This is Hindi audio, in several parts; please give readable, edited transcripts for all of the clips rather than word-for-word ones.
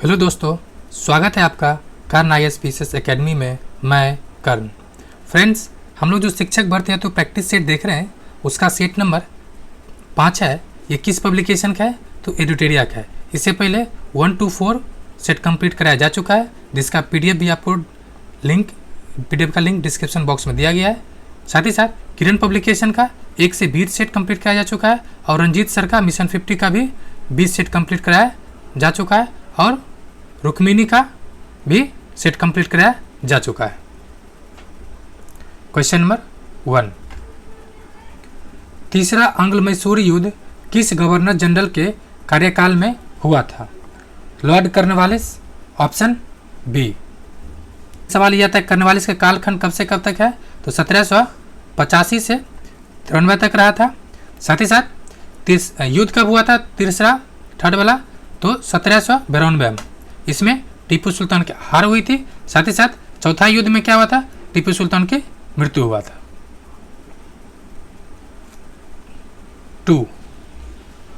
हेलो दोस्तों, स्वागत है आपका कर्ण IAS एकेडमी में। मैं कर्ण। फ्रेंड्स, हम लोग जो शिक्षक भर्ती हेतु प्रैक्टिस सेट देख रहे हैं उसका सेट नंबर 5 है। ये किस पब्लिकेशन का है? तो एडुटेरिया का है। इससे पहले 1 to 4 सेट कंप्लीट कराया जा चुका है, जिसका PDF भी आपको PDF का लिंक डिस्क्रिप्शन बॉक्स में दिया गया है। साथ ही साथ किरण पब्लिकेशन का 1 से 20 सेट कंप्लीट कराया जा चुका है और रंजीत सर का मिशन 50 का भी 20 सेट कंप्लीट कराया जा चुका है और रुक्मिणी का भी सेट कंप्लीट कराया जा चुका है। क्वेश्चन नंबर 1, तीसरा आंग्ल मैसूर युद्ध किस गवर्नर जनरल के कार्यकाल में हुआ था? Lord Cornwallis, option B. सवाल यह था कॉर्नवालिस का कालखंड कब से कब तक है? तो 1785 से 93 तक रहा था। साथ ही साथ युद्ध कब हुआ था? तीसरा थर्ड वाला तो 1792 में। इसमें टीपू सुल्तान की हार हुई थी। साथ ही साथ चौथा युद्ध में क्या हुआ था? टीपू सुल्तान की मृत्यु हुआ था। 2,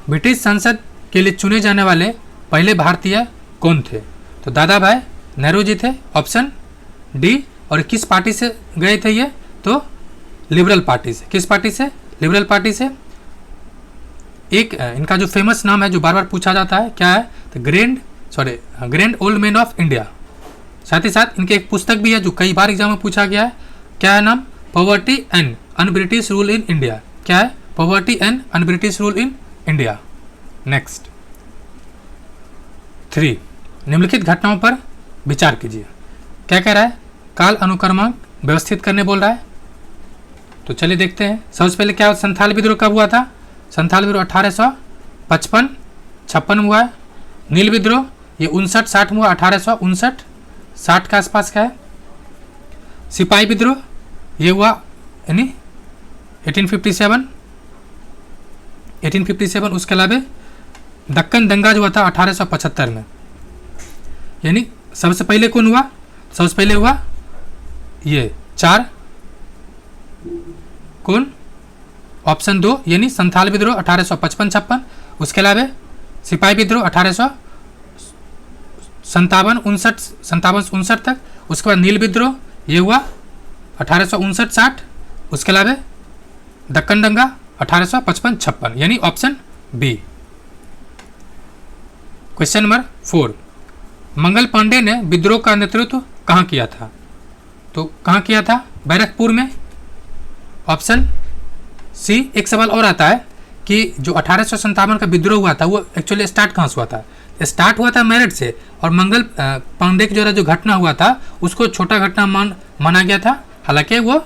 ब्रिटिश संसद के लिए चुने जाने वाले पहले भारतीय कौन थे? तो दादा भाई नेहरू जी थे, ऑप्शन डी। और किस पार्टी से गए थे ये? तो लिबरल पार्टी से। किस पार्टी से? लिबरल पार्टी से। एक इनका जो फेमस नाम है जो बार बार पूछा जाता है, क्या है? तो grand old man of India. साथ ही साथ इनके एक पुस्तक भी है जो कई बार एग्जाम में पूछा गया है। क्या है नाम? Poverty and un British rule in India. क्या है? Poverty and un British rule in India. Next 3, निम्नलिखित घटनाओं पर विचार कीजिए। क्या कह रहा है? काल अनुक्रमांक व्यवस्थित करने बोल रहा है। तो चलिए देखते हैं। सबसे पहले क्या संथाल विद्रोह कब हुआ था? संथाल विद्रोह 1855-56 में हुआ है। नील विद्रोह ये 59-60 में हुआ, 1859-60 के आसपास का है। सिपाही विद्रोह ये हुआ यानी 1857। उसके अलावा दक्कन दंगा जो हुआ था 1875 में। यानी सबसे पहले कौन हुआ? सबसे पहले हुआ ये 4 कौन? ऑप्शन 2 यानी संथाल विद्रोह 1855-56। उसके अलावा सिपाही विद्रोह 1857-59 तक। उसके बाद नील विद्रोह ये हुआ 1859-60। उसके अलावा दक्कन दंगा 1855-56 यानी option B. Question number 4, Mangal Pandey ने विद्रोह का नेतृत्व कहाँ किया था? तो कहाँ किया था? बैरकपुर में, ऑप्शन सी। एक सवाल और आता है कि जो 1857 का विद्रोह हुआ था वो एक्चुअली स्टार्ट कहाँ से हुआ था? स्टार्ट हुआ था मेरठ से और मंगल पांडे के जो घटना हुआ था उसको छोटा घटना माना गया था। हालांकि वो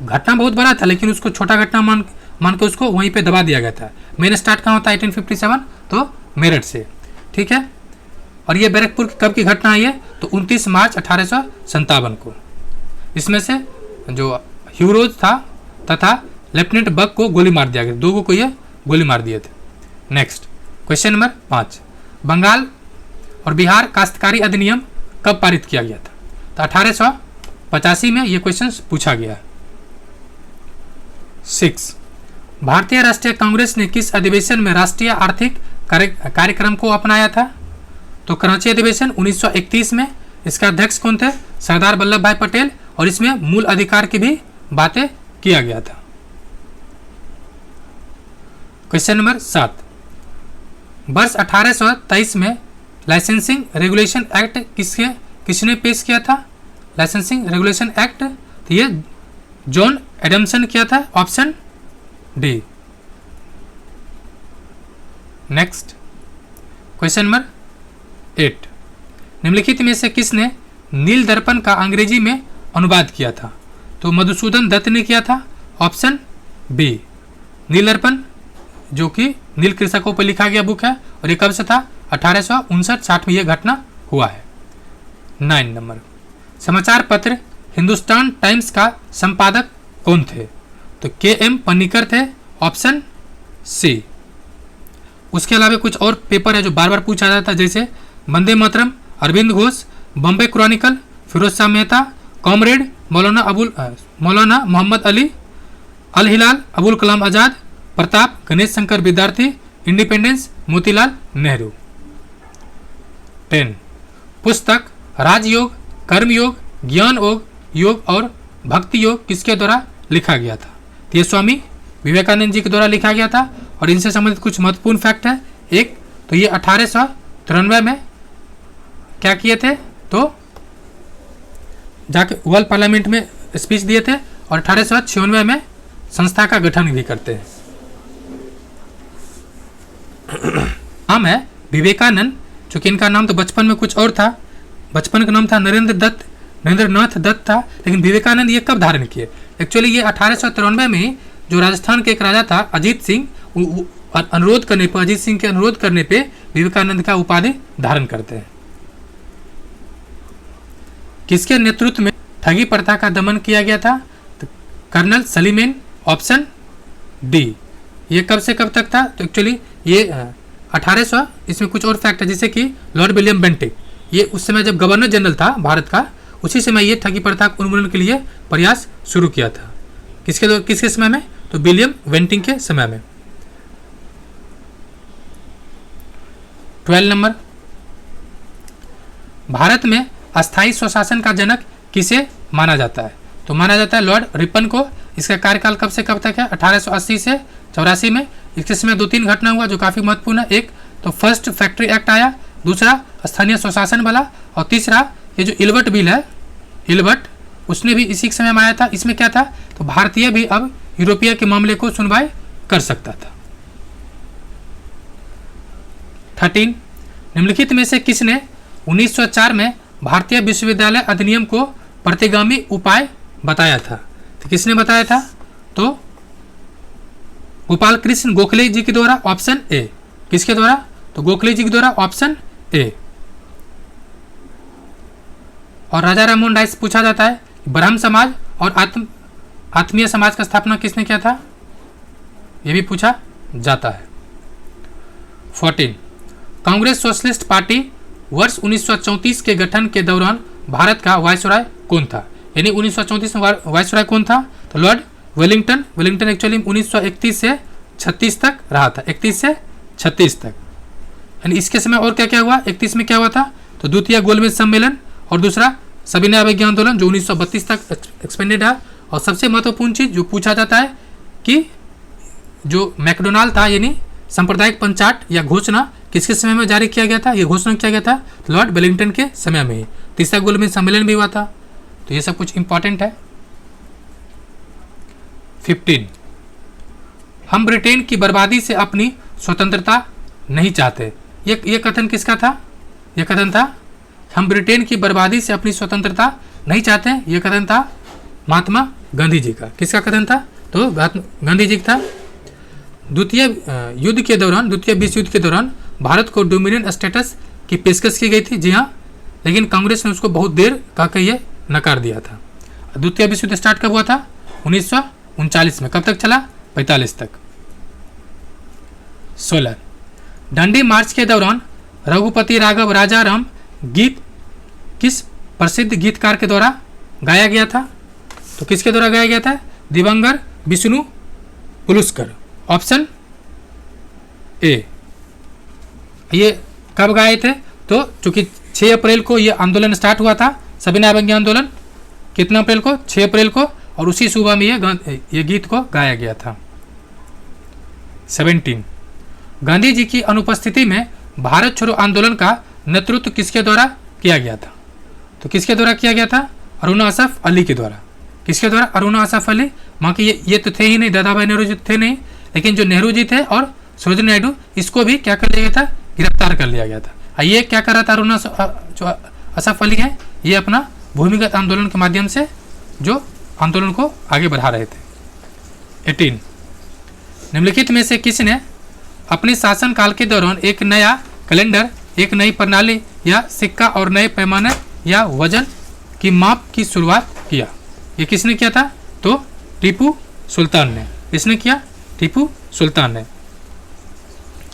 घटना बहुत बड़ा था लेकिन उसको छोटा घटना मान के उसको वहीं पे दबा दिया गया था। मेन स्टार्ट कहाँ होता है? 1857 तो मेरठ से। ठीक है। और ये बैरकपुर कब की घटना है? तो 29 मार्च 1857 को। इसमें से जो ह्यूरोज था तथा लेफ्टिनेंट बक को गोली मार दिया गया। 2 को ये गोली मार दिए थे। नेक्स्ट क्वेश्चन नंबर 5, बंगाल और बिहार काश्तकारी अधिनियम कब पारित किया गया था? तो 1885 में ये क्वेश्चन पूछा गया है। 6, भारतीय राष्ट्रीय कांग्रेस ने किस अधिवेशन में राष्ट्रीय आर्थिक कार्यक्रम को अपनाया था? तो कराची अधिवेशन 1931 में। इसका अध्यक्ष कौन थे? सरदार वल्लभ भाई पटेल। और इसमें मूल अधिकार की भी बातें किया गया था। क्वेश्चन नंबर 7, वर्ष 1823 में लाइसेंसिंग रेगुलेशन एक्ट किसने पेश किया था? लाइसेंसिंग रेगुलेशन एक्ट तो ये जॉन एडम्सन किया था, option D. Next question number 8, निम्नलिखित में से किसने नील दर्पण का अंग्रेजी में अनुवाद किया था? तो मधुसूदन दत्त ने किया था, ऑप्शन बी। नील दर्पण जो कि नील कृषकों पर लिखा गया बुक है और ये कब से था? 1859-60 में यह घटना हुआ है। 9 नंबर, समाचार पत्र हिंदुस्तान टाइम्स का संपादक कौन थे? तो KM पन्नीकर थे, ऑप्शन सी। उसके अलावा कुछ और पेपर है जो बार बार पूछा जाता है, जैसे वंदे मातरम अरविंद घोष, बॉम्बे क्रॉनिकल फिरोज शाह मेहता, कॉमरेड मौलाना मोहम्मद अली, अल हिलाल अबुल कलाम आज़ाद, प्रताप गणेश शंकर विद्यार्थी, इंडिपेंडेंस मोतीलाल नेहरू। 10 पुस्तक राजयोग, कर्मयोग, ज्ञान योग और भक्ति योग किसके द्वारा लिखा गया था? तो ये स्वामी विवेकानंद जी के द्वारा लिखा गया था। और इनसे संबंधित कुछ महत्वपूर्ण फैक्ट है। एक तो ये 1893 में क्या किए थे? तो जाके वर्ल्ड पार्लियामेंट में स्पीच दिए थे और 1896 में संस्था का गठन भी करते हैं। नाम है विवेकानंद, चूंकि इनका नाम तो बचपन में कुछ और था, बचपन का नाम था नरेंद्रनाथ दत्त था, लेकिन विवेकानंद ये कब धारण किए? एक्चुअली ये 1893 में जो राजस्थान के एक राजा था अजीत सिंह, अनुरोध करने पर, अजीत सिंह के अनुरोध करने पे विवेकानंद का उपाधि धारण करते हैं। किसके नेतृत्व में ठगी प्रथा का दमन किया गया था? तो कर्नल सलीमेन, ऑप्शन डी। ये कब से कब तक था? तो एक्चुअली ये 1800, इसमें कुछ और फैक्ट है जैसे कि लॉर्ड विलियम बेंटिक, ये उस समय जब गवर्नर जनरल था भारत का, उसी समय ये ठगी प्रथा उन्मूलन के लिए प्रयास शुरू किया था। किसके समय में? तो विलियम बेंटिक के समय में। 12 नंबर, भारत में अस्थायी स्वशासन का जनक किसे माना जाता है? तो माना जाता है लॉर्ड रिपन को। इसका कार्यकाल कब से कब तक है? 1880 से 84 में। इसके समय 2-3 घटना हुआ जो काफ़ी महत्वपूर्ण है। एक तो फर्स्ट फैक्ट्री एक्ट आया, दूसरा स्थानीय स्वशासन वाला, और तीसरा ये जो इल्बर्ट बिल है, इल्बर्ट, उसने भी इसी समय में आया था। इसमें क्या था? तो भारतीय भी अब यूरोपीय के मामले को सुनवाई कर सकता था। 13, निम्नलिखित में से किसने 1904 में भारतीय विश्वविद्यालय अधिनियम को प्रतिगामी उपाय बताया था? तो किसने बताया था? तो गोपाल कृष्ण गोखले जी के द्वारा, ऑप्शन ए। किसके द्वारा? तो गोखले जी के द्वारा, ऑप्शन ए। और राजा राममोहन राय से पूछा जाता है ब्रह्म समाज और आत्मीय समाज का स्थापना किसने किया था? यह भी पूछा जाता है। 14, कांग्रेस सोशलिस्ट पार्टी वर्ष 1934 के गठन के दौरान भारत का वायसराय कौन था? यानी 1934 में वायसराय कौन था? तो लॉर्ड वेलिंगटन। वेलिंगटन एक्चुअली 1931 से 36 तक रहा था, 31 से 36 तक। यानी इसके समय और क्या क्या हुआ? 31 में क्या हुआ था? तो द्वितीय गोलमेज सम्मेलन, और दूसरा सविनय अवज्ञा आंदोलन जो 1932 तक एक्सपेंडेड है। और सबसे महत्वपूर्ण चीज जो पूछा जाता है कि जो मैकडोनाल्ड था, यानी सांप्रदायिक पंचाट या घोषणा, किसके समय में जारी किया गया था? ये घोषणा किया गया था लॉर्ड वेलिंगटन के समय में ही। तीसरा गोलमेज सम्मेलन भी हुआ था। तो ये सब कुछ इंपॉर्टेंट है। 15, हम ब्रिटेन की बर्बादी से अपनी स्वतंत्रता नहीं चाहते। ये कथन किसका था? यह कथन था हम ब्रिटेन की बर्बादी से अपनी स्वतंत्रता नहीं चाहते। यह कथन था महात्मा गांधी जी का। किसका कथन था? तो गांधी जी का था। द्वितीय विश्व युद्ध के दौरान भारत को डोमिनियन स्टेटस की पेशकश की गई थी। जी हाँ, लेकिन कांग्रेस ने उसको बहुत देर कहकर ये नकार दिया था। द्वितीय विश्व युद्ध स्टार्ट कब हुआ था? 1939 में। कब तक चला? 45 तक। 16, डंडी मार्च के दौरान रघुपति राघव राजाराम गीत किस प्रसिद्ध गीतकार के द्वारा गाया गया था? तो किसके द्वारा गाया गया था? दिवंगत विष्णु पुलुस्कर, ऑप्शन ए। ये कब गाए थे? तो चूंकि 6 अप्रैल को ये आंदोलन स्टार्ट हुआ था, सविनय अवज्ञा आंदोलन, कितना अप्रैल को? 6 अप्रैल को, और उसी सुबह में ये गीत को गाया गया था। 17, गांधी जी की अनुपस्थिति में भारत छोड़ो आंदोलन का नेतृत्व किसके द्वारा किया गया था? तो किसके द्वारा किया गया था? अरुणा असफ अली के द्वारा। किसके द्वारा? अरुणा असफ अली। वहाँ के ये तो थे ही नहीं, दादा भाई नेहरू जी थे नहीं, लेकिन जो नेहरू जी थे और सरोजिनी नायडू, इसको भी क्या कर लिया गया था? गिरफ्तार कर लिया गया था। ये क्या कर रहा था? अरुणा जो असफ अली है, ये अपना भूमिगत आंदोलन के माध्यम से जो आंदोलन को आगे बढ़ा रहे थे। 18, निम्नलिखित में से किसने अपने शासनकाल के दौरान एक नया कैलेंडर, एक नई प्रणाली या सिक्का और नए पैमाने या वजन की माप की शुरुआत किया? ये किसने किया था? तो टीपू सुल्तान ने। किसने किया? टीपू सुल्तान ने।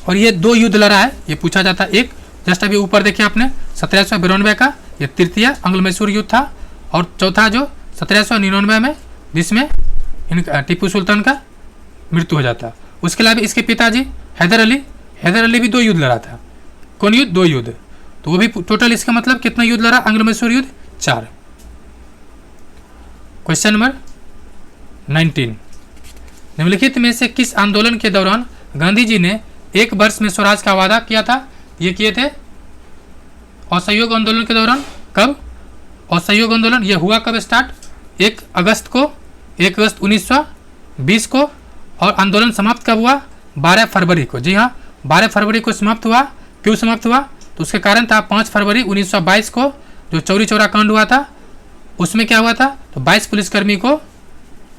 और ये 2 युद्ध लड़ा है, ये पूछा जाता है। एक जस्ट अभी ऊपर देखिए आपने 1792 का, ये तृतीय अंग्ल मैसूर युद्ध था, और चौथा जो 1799 में, जिसमें टीपू सुल्तान का मृत्यु हो जाता। उसके अलावा इसके पिताजी हैदर अली भी 2 युद्ध लड़ा था। कौन युद्ध? 2 युद्ध। तो वो भी टोटल इसका मतलब कितना युद्ध लड़ा, आंग्ल मैसूर युद्ध 4। क्वेश्चन नंबर 19, निम्नलिखित में से किस आंदोलन के दौरान गांधी जी ने 1 वर्ष में स्वराज का वादा किया था? ये किए थे असहयोग आंदोलन के दौरान। कब असहयोग आंदोलन ये हुआ, कब स्टार्ट? 1 अगस्त 1920 को, और आंदोलन समाप्त कब हुआ? 12 फरवरी को। जी हाँ, 12 फरवरी को समाप्त हुआ। क्यों समाप्त हुआ? तो उसके कारण था 5 फरवरी 1922 को जो चौरी चौरा कांड हुआ था, उसमें क्या हुआ था? तो 22 पुलिसकर्मी को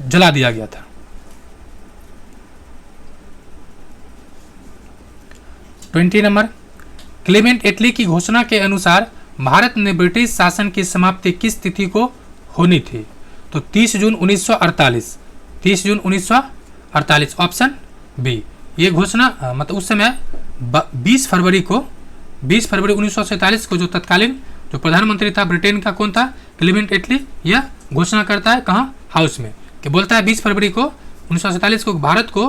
जला दिया गया था। 20 नंबर, क्लेमेंट एटली की घोषणा के अनुसार भारत में ब्रिटिश शासन की समाप्ति किस तिथि को होनी थी? तो 30 जून 1948। 30 जून 1948 ऑप्शन बी। ये घोषणा मतलब उस समय 20 फरवरी 1947 को जो तत्कालीन जो प्रधानमंत्री था ब्रिटेन का, कौन था? क्लेमेंट एटली। यह घोषणा करता है कहाँ? हाउस में, कि बोलता है 20 फरवरी को 1947 को भारत को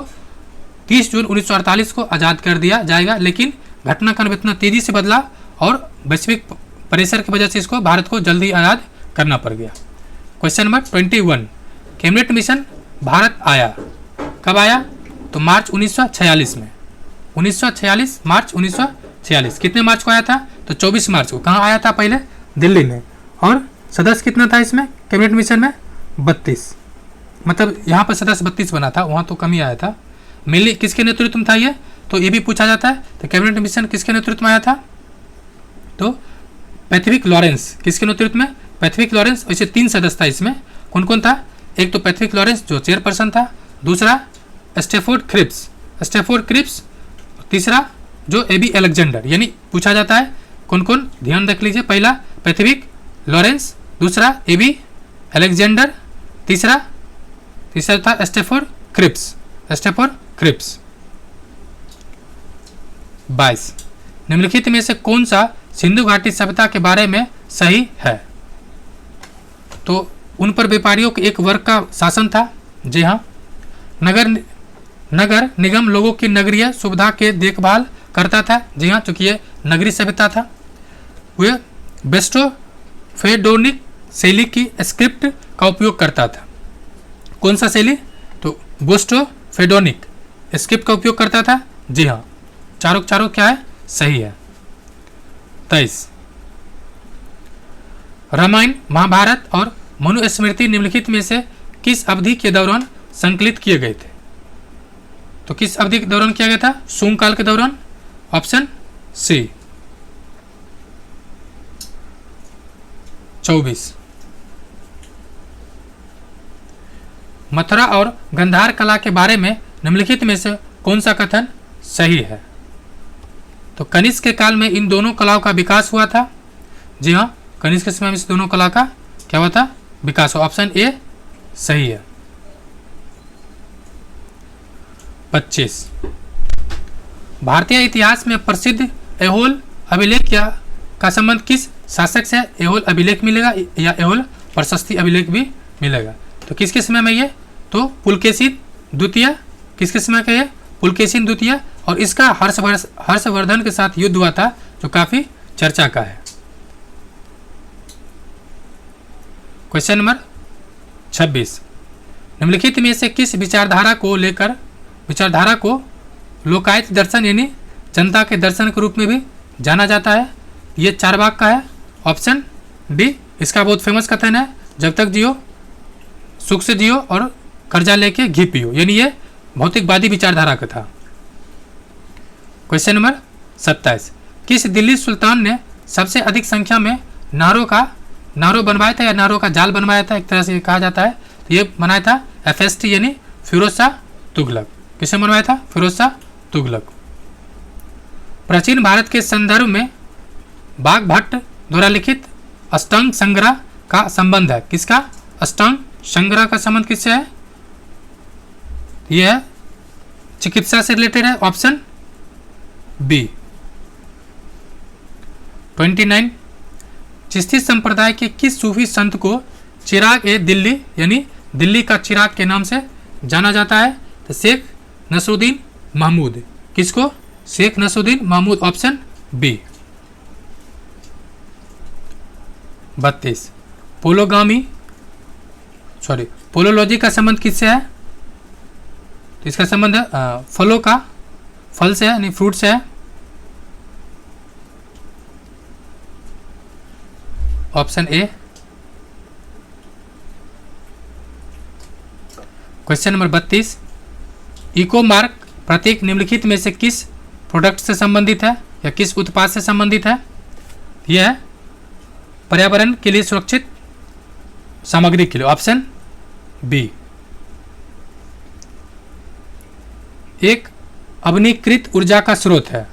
30 जून 1948 को आज़ाद कर दिया जाएगा। लेकिन घटनाक्रम इतना तेजी से बदला और वैश्विक प्रेशर की वजह से इसको भारत को जल्दी आज़ाद करना पड़ गया। Question number 21, cabinet mission Bharat आया, कब आया? तो मार्च 1946 में। 1946 मार्च 1946। कितने मार्च को आया था? तो 24 मार्च को। कहाँ आया था? पहले दिल्ली में। और सदस्य कितना था इसमें कैबिनेट मिशन में? 32। मतलब यहाँ पर सदस्य 32 बना था, वहाँ तो कम ही आया था। मेनली किसके नेतृत्व में था ये? तो ये भी पूछा जाता है। तो कैबिनेट मिशन किसके नेतृत्व में आया था? तो पैथविक लॉरेंस। किसके नेतृत्व में? पैथविक लॉरेंस। वैसे 3 सदस्य था इसमें। कौन कौन था? एक तो पैथविक लॉरेंस जो चेयरपर्सन था, दूसरा स्टेफोर्ड क्रिप्स, तीसरा जो एबी अलेक्जेंडर। यानी पूछा जाता है कौन कौन, ध्यान रख लीजिए। पहला पैथविक लॉरेंस, दूसरा एबी अलेक्जेंडर, तीसरा था स्टेफोर्ड क्रिप्स। 22, निम्नलिखित में से कौन सा सिंधु घाटी सभ्यता के बारे में सही है? तो उन पर व्यापारियों के एक वर्ग का शासन था। जी हाँ, नगर निगम लोगों की नगरीय सुविधा के देखभाल करता था। जी हाँ, चूंकि ये नगरीय सभ्यता था। वे बेस्टोफेडोनिक शैली की स्क्रिप्ट का उपयोग करता था। कौन सा शैली? तो बेस्टोफेडोनिक स्क्रिप्ट का उपयोग करता था। जी हाँ, चारों क्या है? सही है। 23, रामायण, महाभारत और मनुस्मृति निम्नलिखित में से किस अवधि के दौरान संकलित किए गए थे? तो किस अवधि के दौरान किया गया था? शुंग काल के दौरान। Option C. 24, मथुरा और गंधार कला के बारे में निम्नलिखित में से कौन सा कथन सही है? तो कनिष्क के काल में इन दोनों कलाओं का विकास हुआ था। जी हाँ, कनिष्क के समय में इस दोनों कला का क्या हुआ था? विकास हुआ। ऑप्शन ए सही है। 25, भारतीय इतिहास में प्रसिद्ध ऐहोल अभिलेख का संबंध किस शासक से? ऐहोल अभिलेख मिलेगा या ऐहोल प्रशस्ति अभिलेख भी मिलेगा। तो किसके समय में ये? तो पुलकेशिन द्वितीय। किसके समय का ये? पुलकेशिन द्वितीय। और इसका हर्षवर्धन के साथ युद्ध हुआ था जो काफी चर्चा का है। क्वेश्चन नंबर 26, निम्नलिखित में से किस विचारधारा को लोकायत दर्शन यानी जनता के दर्शन के रूप में भी जाना जाता है? ये चारवाक का है। Option D. इसका बहुत फेमस कथन है, जब तक जियो सुख से जियो और कर्जा लेके घी पियो। यानी ये भौतिकवादी विचारधारा का था। क्वेश्चन नंबर 27, किस दिल्ली सुल्तान ने सबसे अधिक संख्या में नारों बनवाया था या नारों का जाल बनवाया था? एक तरह से कहा जाता है। तो ये बनाया था FST यानी फिरोज शाह तुगलक। किसने बनवाया था? फिरोज शाह तुगलक। प्राचीन भारत के संदर्भ में बाघ भट्ट द्वारा लिखित अष्टांग संग्रह का संबंध है। किसका? अष्टांग संग्रह का संबंध किससे है? यह चिकित्सा से रिलेटेड है। Option B. 29, चिश्ती संप्रदाय के किस सूफी संत को चिराग ए दिल्ली यानी दिल्ली का चिराग के नाम से जाना जाता है? तो शेख नसरुद्दीन महमूद। किसको? Sheikh Nasruddin Mahmud. Option B. 32। Pomology का संबंध किससे है? तो इसका संबंध फलों का, फल से है, यानी फ्रूट से है। Option A. Question number 32, eco mark प्रतीक निम्नलिखित में से किस प्रोडक्ट से संबंधित है या किस उत्पाद से संबंधित है? यह है पर्यावरण के लिए सुरक्षित सामग्री के लिए। Option B. एक अनवीनीकृत ऊर्जा का स्रोत है,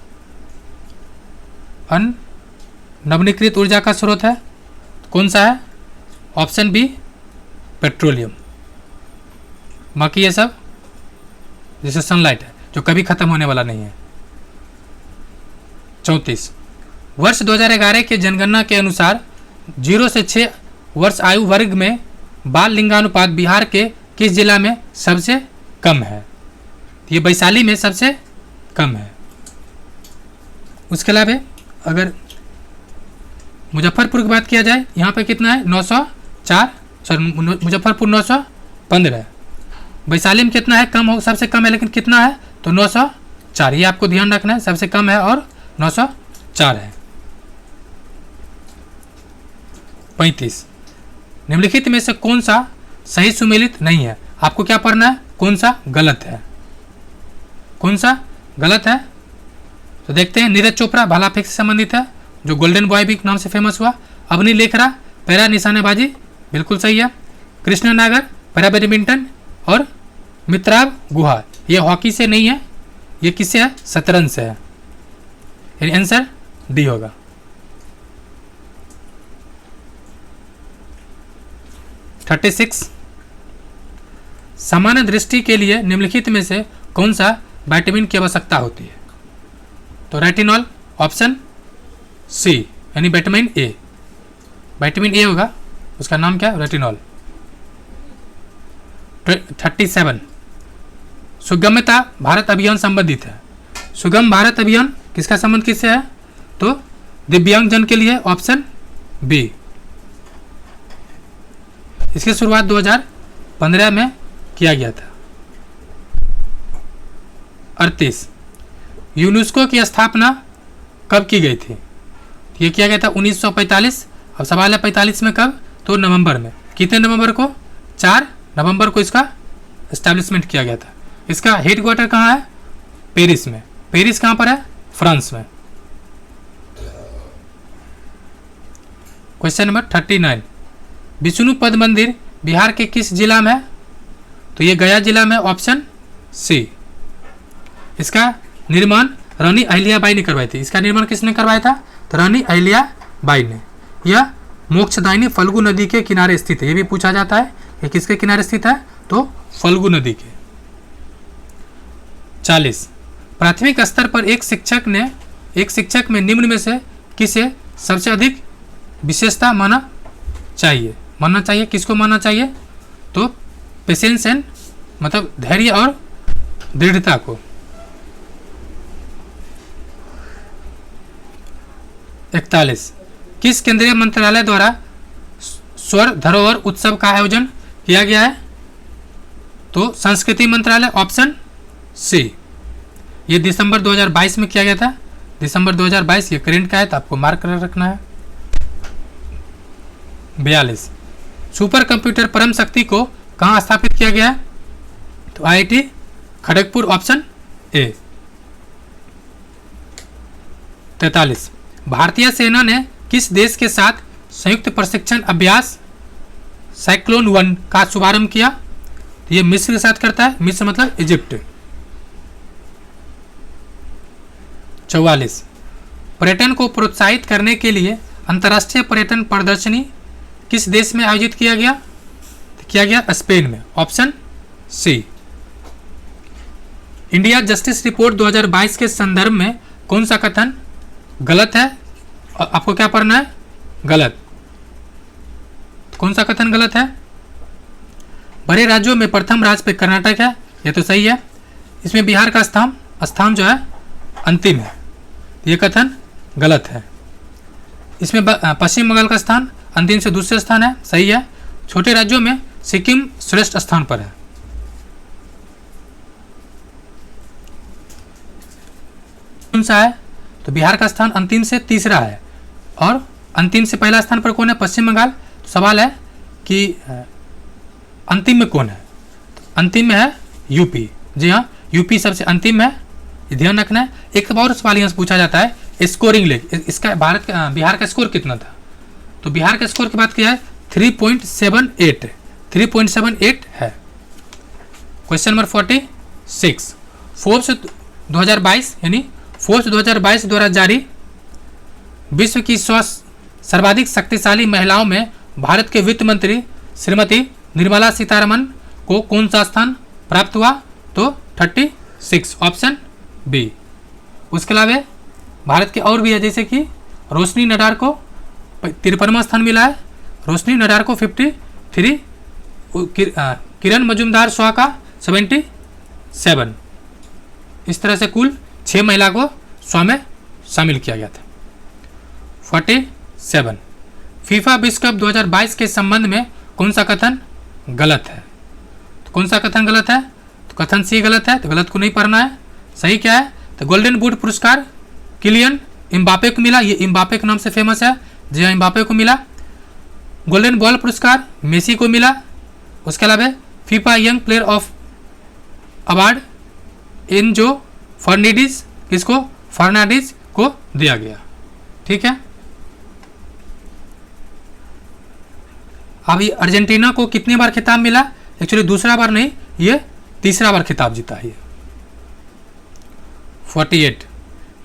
नवीनीकृत ऊर्जा का स्रोत है, कौन सा है? ऑप्शन बी, पेट्रोलियम। बाकी ये सब जैसे सनलाइट है जो कभी खत्म होने वाला नहीं है। 34, वर्ष 2011 के जनगणना के अनुसार 0 से 6 वर्ष आयु वर्ग में बाल लिंगानुपात बिहार के किस जिला में सबसे कम है? ये वैशाली में सबसे कम है। उसके अलावा अगर मुजफ्फरपुर की बात किया जाए, यहाँ पे कितना है? 904, सॉरी मुजफ्फरपुर 915। वैशाली में कितना है? कम हो, सबसे कम है, लेकिन कितना है? तो 904। ये आपको ध्यान रखना है, सबसे कम है और 904 है। 35, निम्नलिखित में से कौन सा सही सुमेलित नहीं है? आपको क्या पढ़ना है? कौन सा गलत है, कौन सा गलत है? तो देखते हैं। नीरज चोपड़ा भाला फेंक से संबंधित है, जो गोल्डन बॉय भी नाम से फेमस हुआ। अवनी लेखरा पैरा निशानेबाजी, बिल्कुल सही है। कृष्णा नागर पैरा बैडमिंटन, और मित्राव गुहा ये हॉकी से नहीं है, ये किससे है? शतरंज से है। यानी आंसर डी होगा। थर्टी सिक्स, सामान्य दृष्टि के लिए निम्नलिखित में से कौन सा विटामिन की आवश्यकता होती है? तो रेटिनॉल। ऑप्शन सी, यानी विटामिन ए। विटामिन ए होगा, उसका नाम क्या? रेटिनॉल। 37, सुगम्यता भारत अभियान संबंधित है। सुगम भारत अभियान किसका संबंध किससे है? तो दिव्यांगजन के लिए। Option B. इसकी शुरुआत 2015 में किया गया था। 38, यूनेस्को की स्थापना कब की गई थी? ये किया गया था 1945। अब सवाल है 45 में कब? तो नवंबर में। कितने नवंबर को? 4 नवंबर को इसका एस्टैब्लिशमेंट किया गया था। इसका हेडक्वार्टर कहाँ है? पेरिस में। पेरिस कहाँ पर है? फ्रांस में। क्वेश्चन नंबर 39, विष्णुपद मंदिर बिहार के किस जिला में है? तो ये गया जिला में। Option C. इसका निर्माण रानी अहिल्याबाई ने करवाई थी। इसका निर्माण किसने करवाया था? तो रानी अहिल्याबाई ने। यह मोक्षदायिनी फल्गु नदी के किनारे स्थित है। ये भी पूछा जाता है, ये किसके किनारे स्थित है? तो फल्गु नदी के। 40, प्राथमिक स्तर पर एक शिक्षक में निम्न में से किसे सबसे अधिक विशेषता मानना चाहिए? किसको मानना चाहिए? तो पेशेंस एंड मतलब धैर्य और दृढ़ता को। 41, किस केंद्रीय मंत्रालय द्वारा स्वर धरोहर उत्सव का आयोजन किया गया है? तो संस्कृति मंत्रालय। Option C. ये दिसंबर 2022 में किया गया था। दिसंबर 2022 ये करेंट का है, तो आपको मार्क कर रखना है। 42, सुपर कंप्यूटर परम शक्ति को कहाँ स्थापित किया गया है? तो IIT खड़गपुर। Option A. 43, भारतीय सेना ने किस देश के साथ संयुक्त प्रशिक्षण अभ्यास साइक्लोन 1 का शुभारंभ किया? तो ये मिस्र के साथ करता है। मिस्र मतलब इजिप्ट। 44, पर्यटन को प्रोत्साहित करने के लिए अंतर्राष्ट्रीय पर्यटन प्रदर्शनी किस देश में आयोजित किया गया? स्पेन में। Option C. India justice report 2022 के संदर्भ में कौन सा कथन गलत है? आपको क्या पढ़ना है? गलत। कौन सा कथन गलत है? बड़े राज्यों में प्रथम राज्य पे कर्नाटक है, ये तो सही है। इसमें बिहार का स्थान जो है अंतिम है, ये कथन गलत है। इसमें पश्चिम बंगाल का स्थान अंतिम से दूसरे स्थान है, सही है। छोटे राज्यों में सिक्किम श्रेष्ठ स्थान पर है। कौन सा है? तो बिहार का स्थान अंतिम से तीसरा है और अंतिम से पहला स्थान पर कौन है? पश्चिम बंगाल। तो सवाल है कि अंतिम में कौन है? तो अंतिम में है यूपी। जी हाँ, यूपी सबसे अंतिम है, ध्यान रखना है। एक और सवाल यहाँ से पूछा जाता है स्कोरिंग लेग, इसका बिहार का स्कोर कितना था? तो बिहार के स्कोर की बात किया है 3.78 है। क्वेश्चन नंबर 46, फोर्ब्स 2022 यानी फोर्ब्स 2022 द्वारा जारी विश्व की 100 सर्वाधिक शक्तिशाली महिलाओं में भारत के वित्त मंत्री श्रीमती निर्मला सीतारमण को कौन सा स्थान प्राप्त हुआ? तो 36, ऑप्शन बी। उसके अलावा भारत के और भी है, जैसे कि रोशनी नडार को 53वां स्थान मिला है, रोशनी नडार को 53, किरण मजुमदार शाह का 77। इस तरह से कुल 6 महिला को 100 में शामिल किया गया था। 47, फीफा विश्व कप 2022 के संबंध में कौन सा कथन गलत है? तो कौन सा कथन गलत है? तो कथन सी गलत है, तो गलत को नहीं पढ़ना है। सही क्या है? तो गोल्डन बूट पुरस्कार किलियन एम्बापे को मिला, ये एम्बापे के नाम से फेमस है, जी हाँ एम्बापे को मिला। गोल्डन बॉल पुरस्कार मेसी को मिला। उसके अलावा FIFA young player of award Enzo Fernandez को दिया गया। ठीक है। अभी अर्जेंटीना को कितनी बार खिताब मिला? एक्चुअली दूसरा बार नहीं, ये तीसरा बार खिताब जीता है। 48,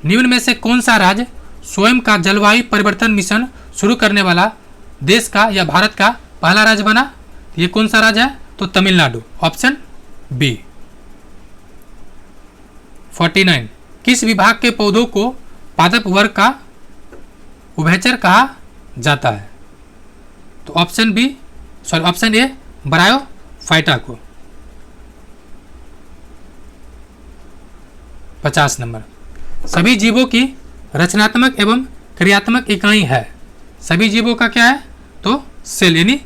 निम्न में से कौन सा राज्य स्वयं का जलवायु परिवर्तन मिशन शुरू करने वाला देश का या भारत का पहला राज्य बना? ये कौन सा राज्य है? तो तमिलनाडु, ऑप्शन बी। 49, किस विभाग के पौधों को पादप वर्ग का उभयचर कहा जाता है? तो ऑप्शन ए ब्रायोफाइटा को। 50 नंबर, सभी जीवों की रचनात्मक एवं क्रियात्मक इकाई है। सभी जीवों का क्या है? तो सेल यानी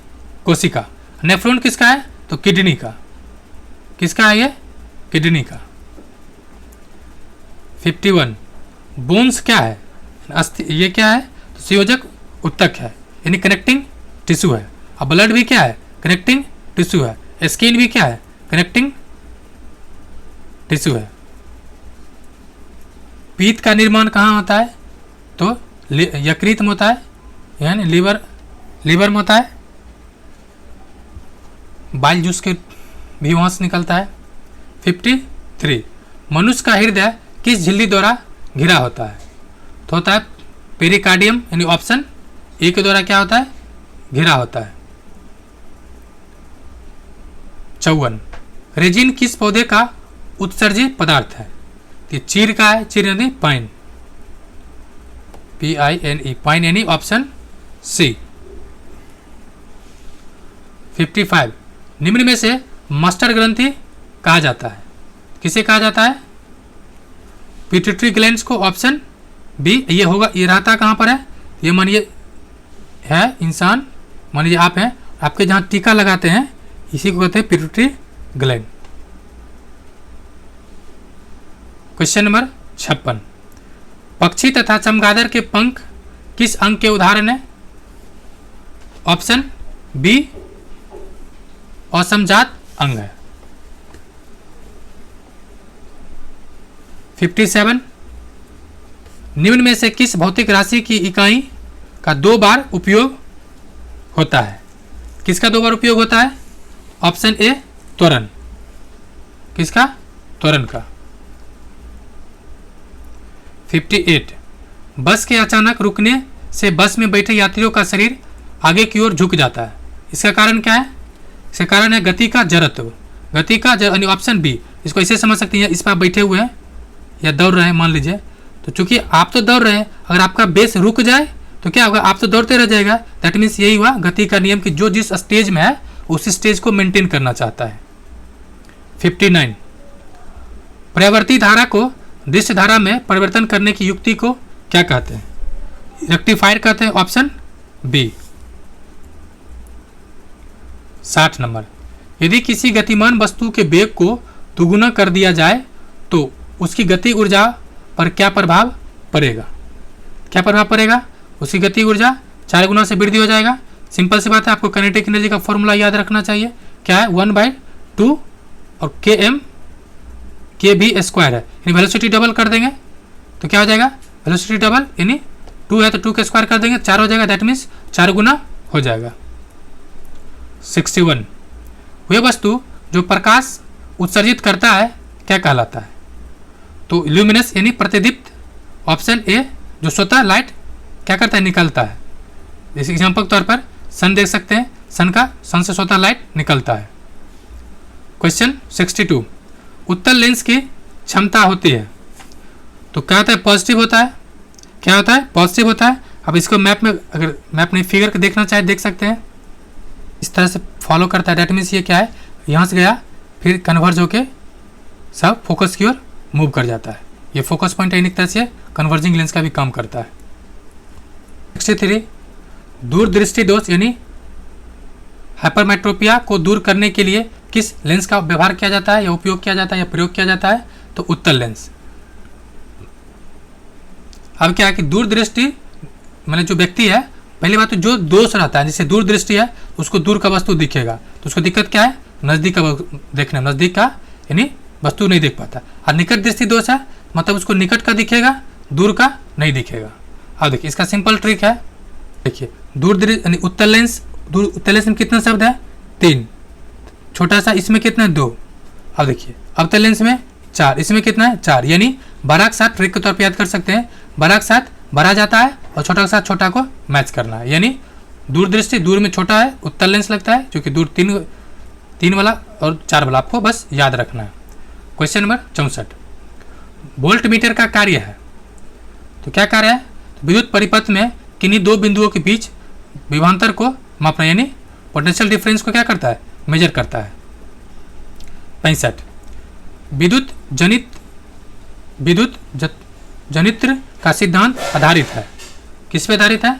कोशिका। नेफ्रॉन किसका है? तो किडनी का। किसका है ये? किडनी का। 51, बोन्स क्या है? अस्थि, ये क्या है? तो संयोजक उत्तक है यानी कनेक्टिंग टिश्यू है। अब ब्लड भी क्या है? कनेक्टिंग टिश्यू है। स्किन भी क्या है? कनेक्टिंग टिश्यू है। पीत का निर्माण कहाँ होता है? तो यकृत में होता है यानी लीवर में होता है। बाइल जूस के भी वहाँ से निकलता है। 53, मनुष्य का हृदय किस झिल्ली द्वारा घिरा होता है? तो होता है पेरिकार्डियम यानी ऑप्शन ए के द्वारा क्या होता है? घिरा होता है। 54, रेजिन किस पौधे का उत्सर्जी पदार्थ है? ये चीर का है, चीर यानी पाइन, PINE, पाइन यानी ऑप्शन सी। 55, निम्न में से मास्टर ग्रंथि कहा जाता है? किसे कहा जाता है? पिट्यूटरी ग्लैंड्स को, ऑप्शन बी। ये होगा, ये रहता कहाँ पर है? ये मानिए है इंसान, मान लीजिए आप हैं, आपके जहाँ टीका लगाते हैं इसी को कहते हैं पिट्यूटरी ग्लैंड। क्वेश्चन नंबर 56, पक्षी तथा चमगादड़ के पंख किस अंग के उदाहरण है? ऑप्शन बी असमजात अंग है। 57, निम्न में से किस भौतिक राशि की इकाई का 2 बार उपयोग होता है? किसका 2 बार उपयोग होता है? ऑप्शन ए त्वरण। किसका? त्वरण का। 58, बस के अचानक रुकने से बस में बैठे यात्रियों का शरीर आगे की ओर झुक जाता है। इसका कारण क्या है? इसका कारण है गति का जड़त्व। गति का ऑप्शन बी। इसको ऐसे समझ सकते हैं, इस पर आप बैठे हुए हैं या दौड़ रहे हैं मान लीजिए, तो चूंकि आप तो दौड़ रहे हैं, अगर आपका बेस रुक जाए तो क्या होगा? आप तो दौड़ते रह जाएगा। दैट मीन्स यही हुआ गति का नियम कि जो जिस स्टेज में है उस स्टेज को मेंटेन करना चाहता है। 59, प्रवर्ती धारा को दृश्य धारा में परिवर्तन करने की युक्ति को क्या कहते हैं? रेक्टिफायर कहते हैं ऑप्शन बी। 60 नंबर, यदि किसी गतिमान वस्तु के वेग को दुगुना कर दिया जाए तो उसकी गति ऊर्जा पर क्या प्रभाव पड़ेगा? क्या प्रभाव पड़ेगा? उसकी गति ऊर्जा 4 गुना से वृद्धि हो जाएगा। सिंपल सी बात है, आपको काइनेटिक एनर्जी का फॉर्मूला याद रखना चाहिए। क्या है? 1/2 और kb स्क्वायर है, यानी वेलोसिटी डबल कर देंगे तो क्या हो जाएगा? वेलोसिटी डबल यानी 2 है तो 2 का स्क्वायर कर देंगे, 4 हो जाएगा, दैट मीन्स 4 गुना हो जाएगा। 61, वह वस्तु जो प्रकाश उत्सर्जित करता है क्या कहलाता है? तो ल्यूमिनस यानी प्रतिदीप्त, ऑप्शन ए, जो स्वतः लाइट क्या करता है? निकलता है। जैसे एग्जाम्पल के तौर पर सन देख सकते हैं, सन से स्वतः लाइट निकलता है। क्वेश्चन 62, उत्तल लेंस की क्षमता होती है तो क्या होता है? पॉजिटिव होता है। क्या होता है? पॉजिटिव होता है। अब इसको मैप में, अगर मैप नहीं फिगर को देखना चाहे देख सकते हैं, इस तरह से फॉलो करता है। डेट मीन्स ये क्या है? यहाँ से गया फिर कन्वर्ज होके सब फोकस की ओर मूव कर जाता है। ये फोकस पॉइंट है, एक तरह से कन्वर्जिंग लेंस का भी काम करता है। 63, दूरदृष्टि दोष यानी हाइपरमेट्रोपिया को दूर करने के लिए किस लेंस का व्यवहार किया जाता है या उपयोग किया जाता है या प्रयोग किया जाता है? तो उत्तल लेंस। अब क्या है कि दूरदृष्टि मैंने जो व्यक्ति है, पहली बात तो जो दोष रहता है, जैसे दूरदृष्टि है उसको दूर का वस्तु दिखेगा तो उसको दिक्कत क्या है? नज़दीक का देखने में, नज़दीक का यानी वस्तु नहीं देख पाता। और निकट दृष्टि दोष है, मतलब उसको निकट का दिखेगा, दूर का नहीं दिखेगा। अब देखिए इसका सिंपल ट्रिक है, देखिए दूरदृष्टि यानी उत्तल लेंस, उत्तल लेंस में कितना शब्द है? 3, छोटा सा इसमें कितना है? 2। अब देखिए अवतल लेंस में 4, इसमें कितना है? 4, यानी बड़ा के साथ ट्रिक के तौर पर याद कर सकते हैं, बड़ा के साथ बड़ा जाता है और छोटा के साथ छोटा को मैच करना है। यानी दूरदृष्टि दूर में छोटा है, उत्तल लेंस लगता है, क्योंकि दूर 3 वाला और 4 वाला आपको बस याद रखना है। क्वेश्चन नंबर 64, वोल्ट मीटर का कार्य है तो क्या कार्य है? तो विद्युत परिपथ में किन्हीं 2 बिंदुओं के बीच विभवांतर को मापना, यानी पोटेंशियल डिफरेंस को क्या करता है? मेजर करता है। 65, विद्युत जनित्र का सिद्धांत आधारित है, किस पे आधारित है?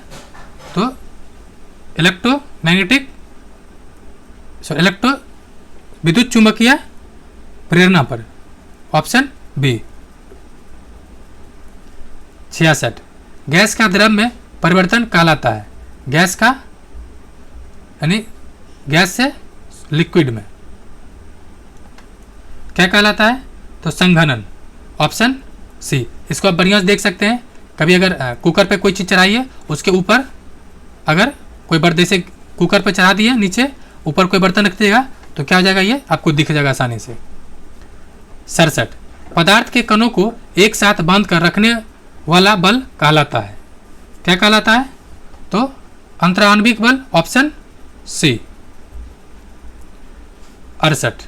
तो इलेक्ट्रो विद्युत चुंबकीय प्रेरणा पर, ऑप्शन बी। 66, गैस का द्रव में परिवर्तन कहलाता है, गैस का यानी गैस से लिक्विड में क्या कहलाता है? तो संघनन, ऑप्शन सी। इसको आप बढ़िया से देख सकते हैं, कभी अगर कुकर पे कोई चीज़ चढ़ाइए, उसके ऊपर अगर कोई बर्तन, जैसे कुकर पे चढ़ा दिए, नीचे ऊपर कोई बर्तन रख दिएगा तो क्या हो जाएगा? ये आपको दिख जाएगा आसानी से। 67, पदार्थ के कणों को एक साथ बांध कर रखने वाला बल कहलाता है, क्या कहलाता है? तो अंतराण्विक बल, ऑप्शन सी। 68,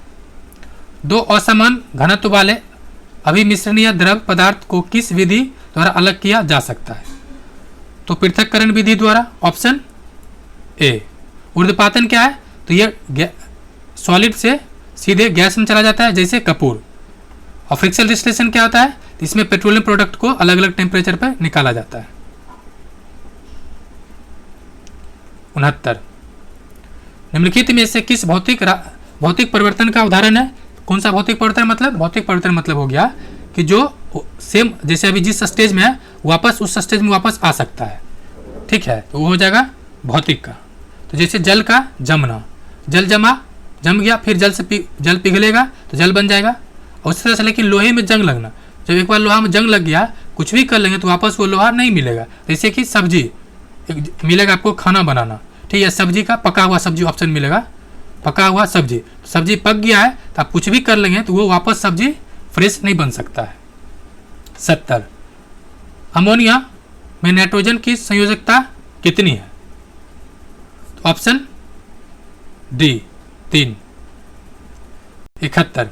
2 असमान घनत्व वाले अभिमिश्रणीय द्रव पदार्थ को किस विधि द्वारा अलग किया जा सकता है? तो पृथक्करण विधि द्वारा, ऑप्शन ए। ऊर्ध्वपातन क्या है? तो ये सॉलिड से सीधे गैस में चला जाता है, जैसे कपूर। और फ्रिक्शनल डिस्टिलेशन क्या होता है? इसमें पेट्रोलियम प्रोडक्ट को अलग अलग टेम्परेचर पर निकाला जाता है। 69, निम्नलिखित में से किस भौतिक परिवर्तन का उदाहरण है? कौन सा भौतिक परिवर्तन? मतलब भौतिक परिवर्तन मतलब हो गया कि जो सेम जैसे अभी जिस स्टेज में है वापस उस स्टेज में वापस आ सकता है, ठीक है, तो वो हो जाएगा भौतिक का। तो जैसे जल का जमना, जल जम गया, फिर जल पिघलेगा तो जल बन जाएगा। और उसी तरह से लेकिन लोहे में जंग लगना, जब एक बार लोहा में जंग लग गया, कुछ भी कर लेंगे तो वापस वो लोहा नहीं मिलेगा। जैसे कि सब्जी मिलेगा आपको खाना बनाना, ठीक है, सब्जी का पका हुआ सब्जी ऑप्शन मिलेगा, पका हुआ सब्जी पक गया है तो आप कुछ भी कर लेंगे तो वो वापस सब्जी फ्रेश नहीं बन सकता है। 70, अमोनिया में नाइट्रोजन की संयोजकता कितनी है? तो ऑप्शन डी 3। 71,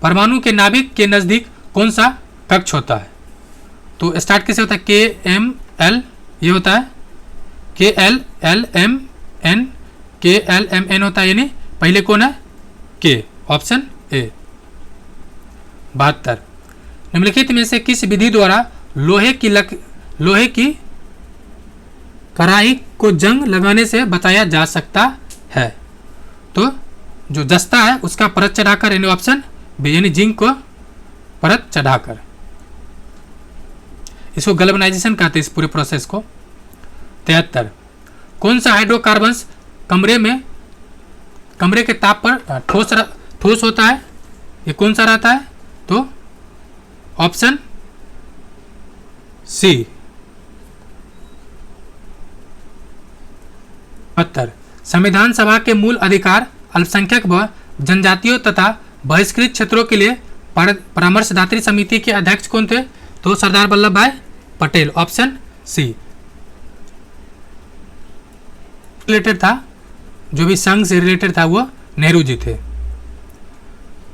परमाणु के नाभिक के नज़दीक कौन सा कक्ष होता है? तो स्टार्ट कैसे होता है? KML ये होता है, KLLMN KLMN होता है, यानी पहले कौन है? K, option A. 72, निम्नलिखित में से किस विधि द्वारा लोहे की कढ़ाई को जंग लगाने से बचाया जा सकता है। तो जो जस्ता है उसका परत चढ़ाकर, यानी ऑप्शन बी, यानी जिंक को परत चढ़ाकर। इसको गैल्वेनाइजेशन कहते हैं इस पूरे प्रोसेस को। 73, कौन सा हाइड्रोकार्बन्स कमरे के ताप पर ठोस होता है? ये कौन सा रहता है? तो ऑप्शन सी। 72, संविधान सभा के मूल अधिकार अल्पसंख्यक व जनजातियों तथा बहिष्कृत क्षेत्रों के लिए परामर्शदात्री समिति के अध्यक्ष कौन थे? तो सरदार वल्लभ भाई पटेल, ऑप्शन सी। रिलेटेड था, जो भी संघ से रिलेटेड था वो नेहरू जी थे।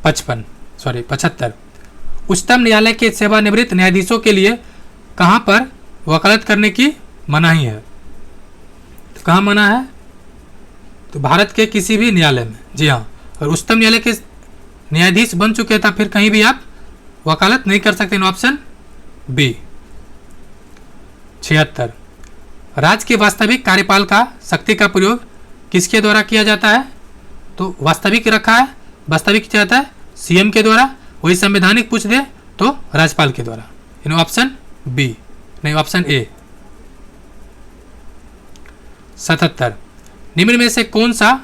75, उच्चतम न्यायालय के सेवानिवृत्त न्यायाधीशों के लिए कहां पर वकालत करने की मनाही है? तो कहां मना है? तो भारत के किसी भी न्यायालय में। जी हाँ, और उच्चतम न्यायालय के न्यायाधीश बन चुके था फिर कहीं भी आप वकालत नहीं कर सकते, ऑप्शन बी। 76, राज्य के वास्तविक कार्यपाल का शक्ति का प्रयोग किसके द्वारा किया जाता है? तो वास्तविक रखा है, वास्तविक किया जाता है सीएम के द्वारा। वही संवैधानिक पूछ दे तो राज्यपाल के द्वारा, यानी ऑप्शन बी, नहीं ऑप्शन ए। 77, निम्न में से कौन सा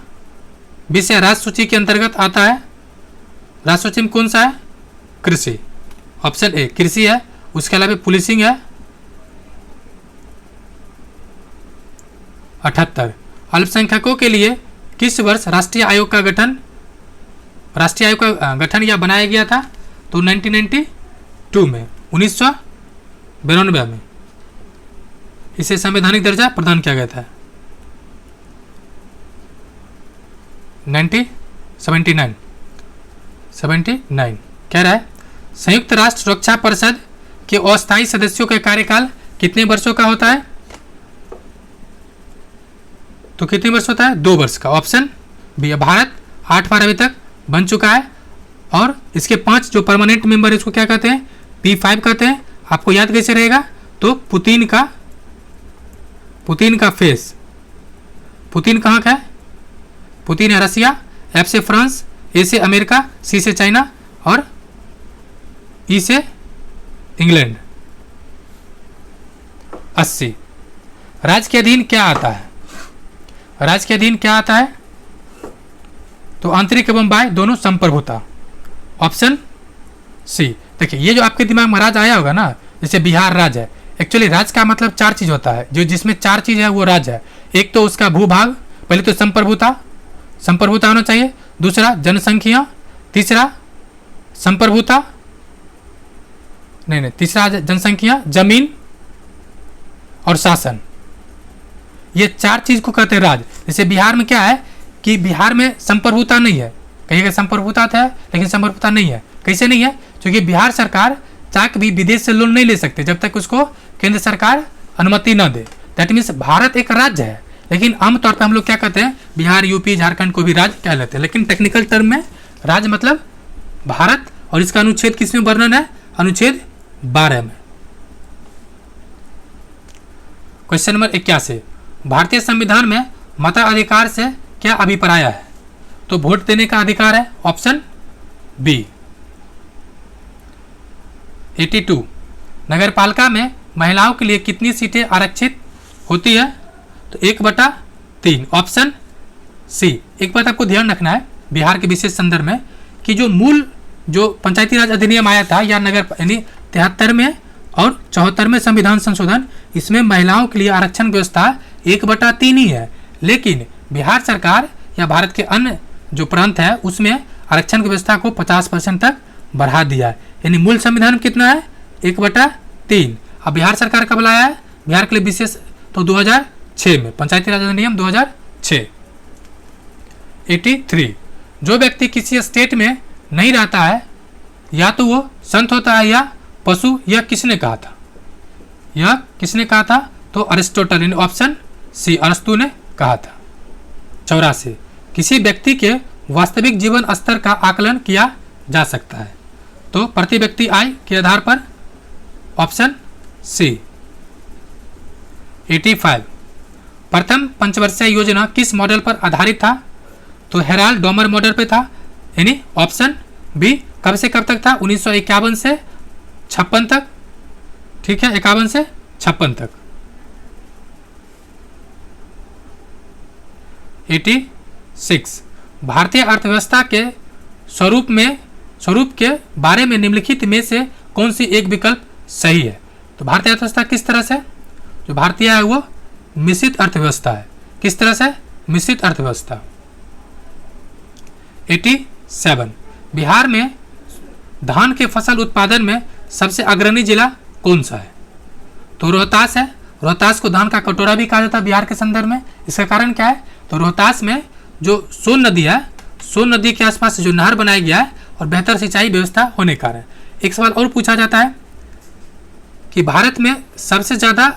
विषय राज्य सूची के अंतर्गत आता है? राज्य सूची में कौन सा है? कृषि, ऑप्शन ए कृषि है। उसके अलावा पुलिसिंग है। 78, अल्पसंख्यकों के लिए किस वर्ष राष्ट्रीय आयोग का गठन या बनाया गया था? तो 1992 में, 1992 में इसे संवैधानिक दर्जा प्रदान किया गया था। 79 कह रहा है संयुक्त राष्ट्र सुरक्षा परिषद के अस्थायी सदस्यों का कार्यकाल कितने वर्षों का होता है? तो कितने वर्ष होता है? 2 वर्ष का, ऑप्शन बी। भारत 8 बार अभी तक बन चुका है और इसके 5 जो परमानेंट मेंबर इसको क्या कहते हैं? P5 कहते हैं। आपको याद कैसे रहेगा? तो पुतिन का फेस, पुतिन कहाँ का है? पुतिन है रसिया, F से फ्रांस, A से अमेरिका, C से चाइना और E से इंग्लैंड। 80, राज्य के अधीन क्या आता है? राज्य के अधीन क्या आता है? तो आंतरिक एवं बाह्य दोनों संप्रभुता, ऑप्शन सी। देखिए ये जो आपके दिमाग में राज्य आया होगा ना, जैसे बिहार राज्य है, एक्चुअली राज्य का मतलब 4 चीज होता है, जो जिसमें 4 चीज है वो राज्य है। एक तो उसका भूभाग, पहले तो संप्रभुता होना चाहिए, दूसरा जनसंख्या, तीसरा संप्रभुता नहीं तीसरा जनसंख्या, जमीन और शासन। ये 4 चीज को कहते हैं राज्य। जैसे बिहार में क्या है कि बिहार में संप्रभुता नहीं है, कहीं संप्रभुता था लेकिन संप्रभुता नहीं है। कैसे नहीं है? क्योंकि बिहार सरकार चाहे भी विदेश से लोन नहीं ले सकते जब तक उसको केंद्र सरकार अनुमति न दे। दैट मीन्स भारत एक राज्य है, लेकिन आमतौर पर हम लोग क्या कहते हैं? बिहार, यूपी, झारखंड को भी राज्य कह लेते हैं, लेकिन टेक्निकल टर्म में राज्य मतलब भारत। और इसका अनुच्छेद किसमें वर्णन है? अनुच्छेद 12 में। क्वेश्चन नंबर 81, भारतीय संविधान में मताधिकार से क्या अभिप्राय है? तो वोट देने का अधिकार है, ऑप्शन बी। 82, नगरपालिका में महिलाओं के लिए कितनी सीटें आरक्षित होती है? तो 1/3, ऑप्शन सी। एक बात आपको ध्यान रखना है बिहार के विशेष संदर्भ में कि जो पंचायती राज अधिनियम आया था या नगर यानी 73 में और 74 में संविधान संशोधन, इसमें महिलाओं के लिए आरक्षण व्यवस्था 1/3 ही है। लेकिन बिहार सरकार या भारत के अन्य जो प्रांत है उसमें आरक्षण की व्यवस्था को 50% तक बढ़ा दिया है। यानी मूल संविधान कितना है? 1/3। अब बिहार सरकार कब लाया है बिहार के लिए विशेष? तो 2006 में, पंचायती राज अधिनियम 2006। 83, जो व्यक्ति किसी स्टेट में नहीं रहता है या तो वो संत होता है या पशु, यह किसने कहा था? तो अरिस्टोटल, यानी ऑप्शन सी, अरस्तु ने कहा था। 84, किसी व्यक्ति के वास्तविक जीवन स्तर का आकलन किया जा सकता है, तो प्रति व्यक्ति आय के आधार पर, ऑप्शन सी। 85, प्रथम पंचवर्षीय योजना किस मॉडल पर आधारित था? तो हेराल्ड डॉमर मॉडल पे था, यानी ऑप्शन बी। कब से कब तक था? 1951 से 56 तक, ठीक है, 51 से 56 तक। 86 भारतीय अर्थव्यवस्था के स्वरूप के बारे में निम्नलिखित में से कौन सी एक विकल्प सही है? तो भारतीय अर्थव्यवस्था किस तरह से, जो भारतीय है वो मिश्रित अर्थव्यवस्था है। किस तरह से? मिश्रित अर्थव्यवस्था। 87 बिहार में धान के फसल उत्पादन में सबसे अग्रणी जिला कौन सा है? तो रोहतास है। रोहतास को धान का कटोरा भी कहा जाता है बिहार के संदर्भ में। इसका कारण क्या है? तो रोहतास में जो सोन नदी है, सोन नदी के आसपास जो नहर बनाया गया है और बेहतर सिंचाई व्यवस्था होने के कारण। एक सवाल और पूछा जाता है कि भारत में सबसे ज़्यादा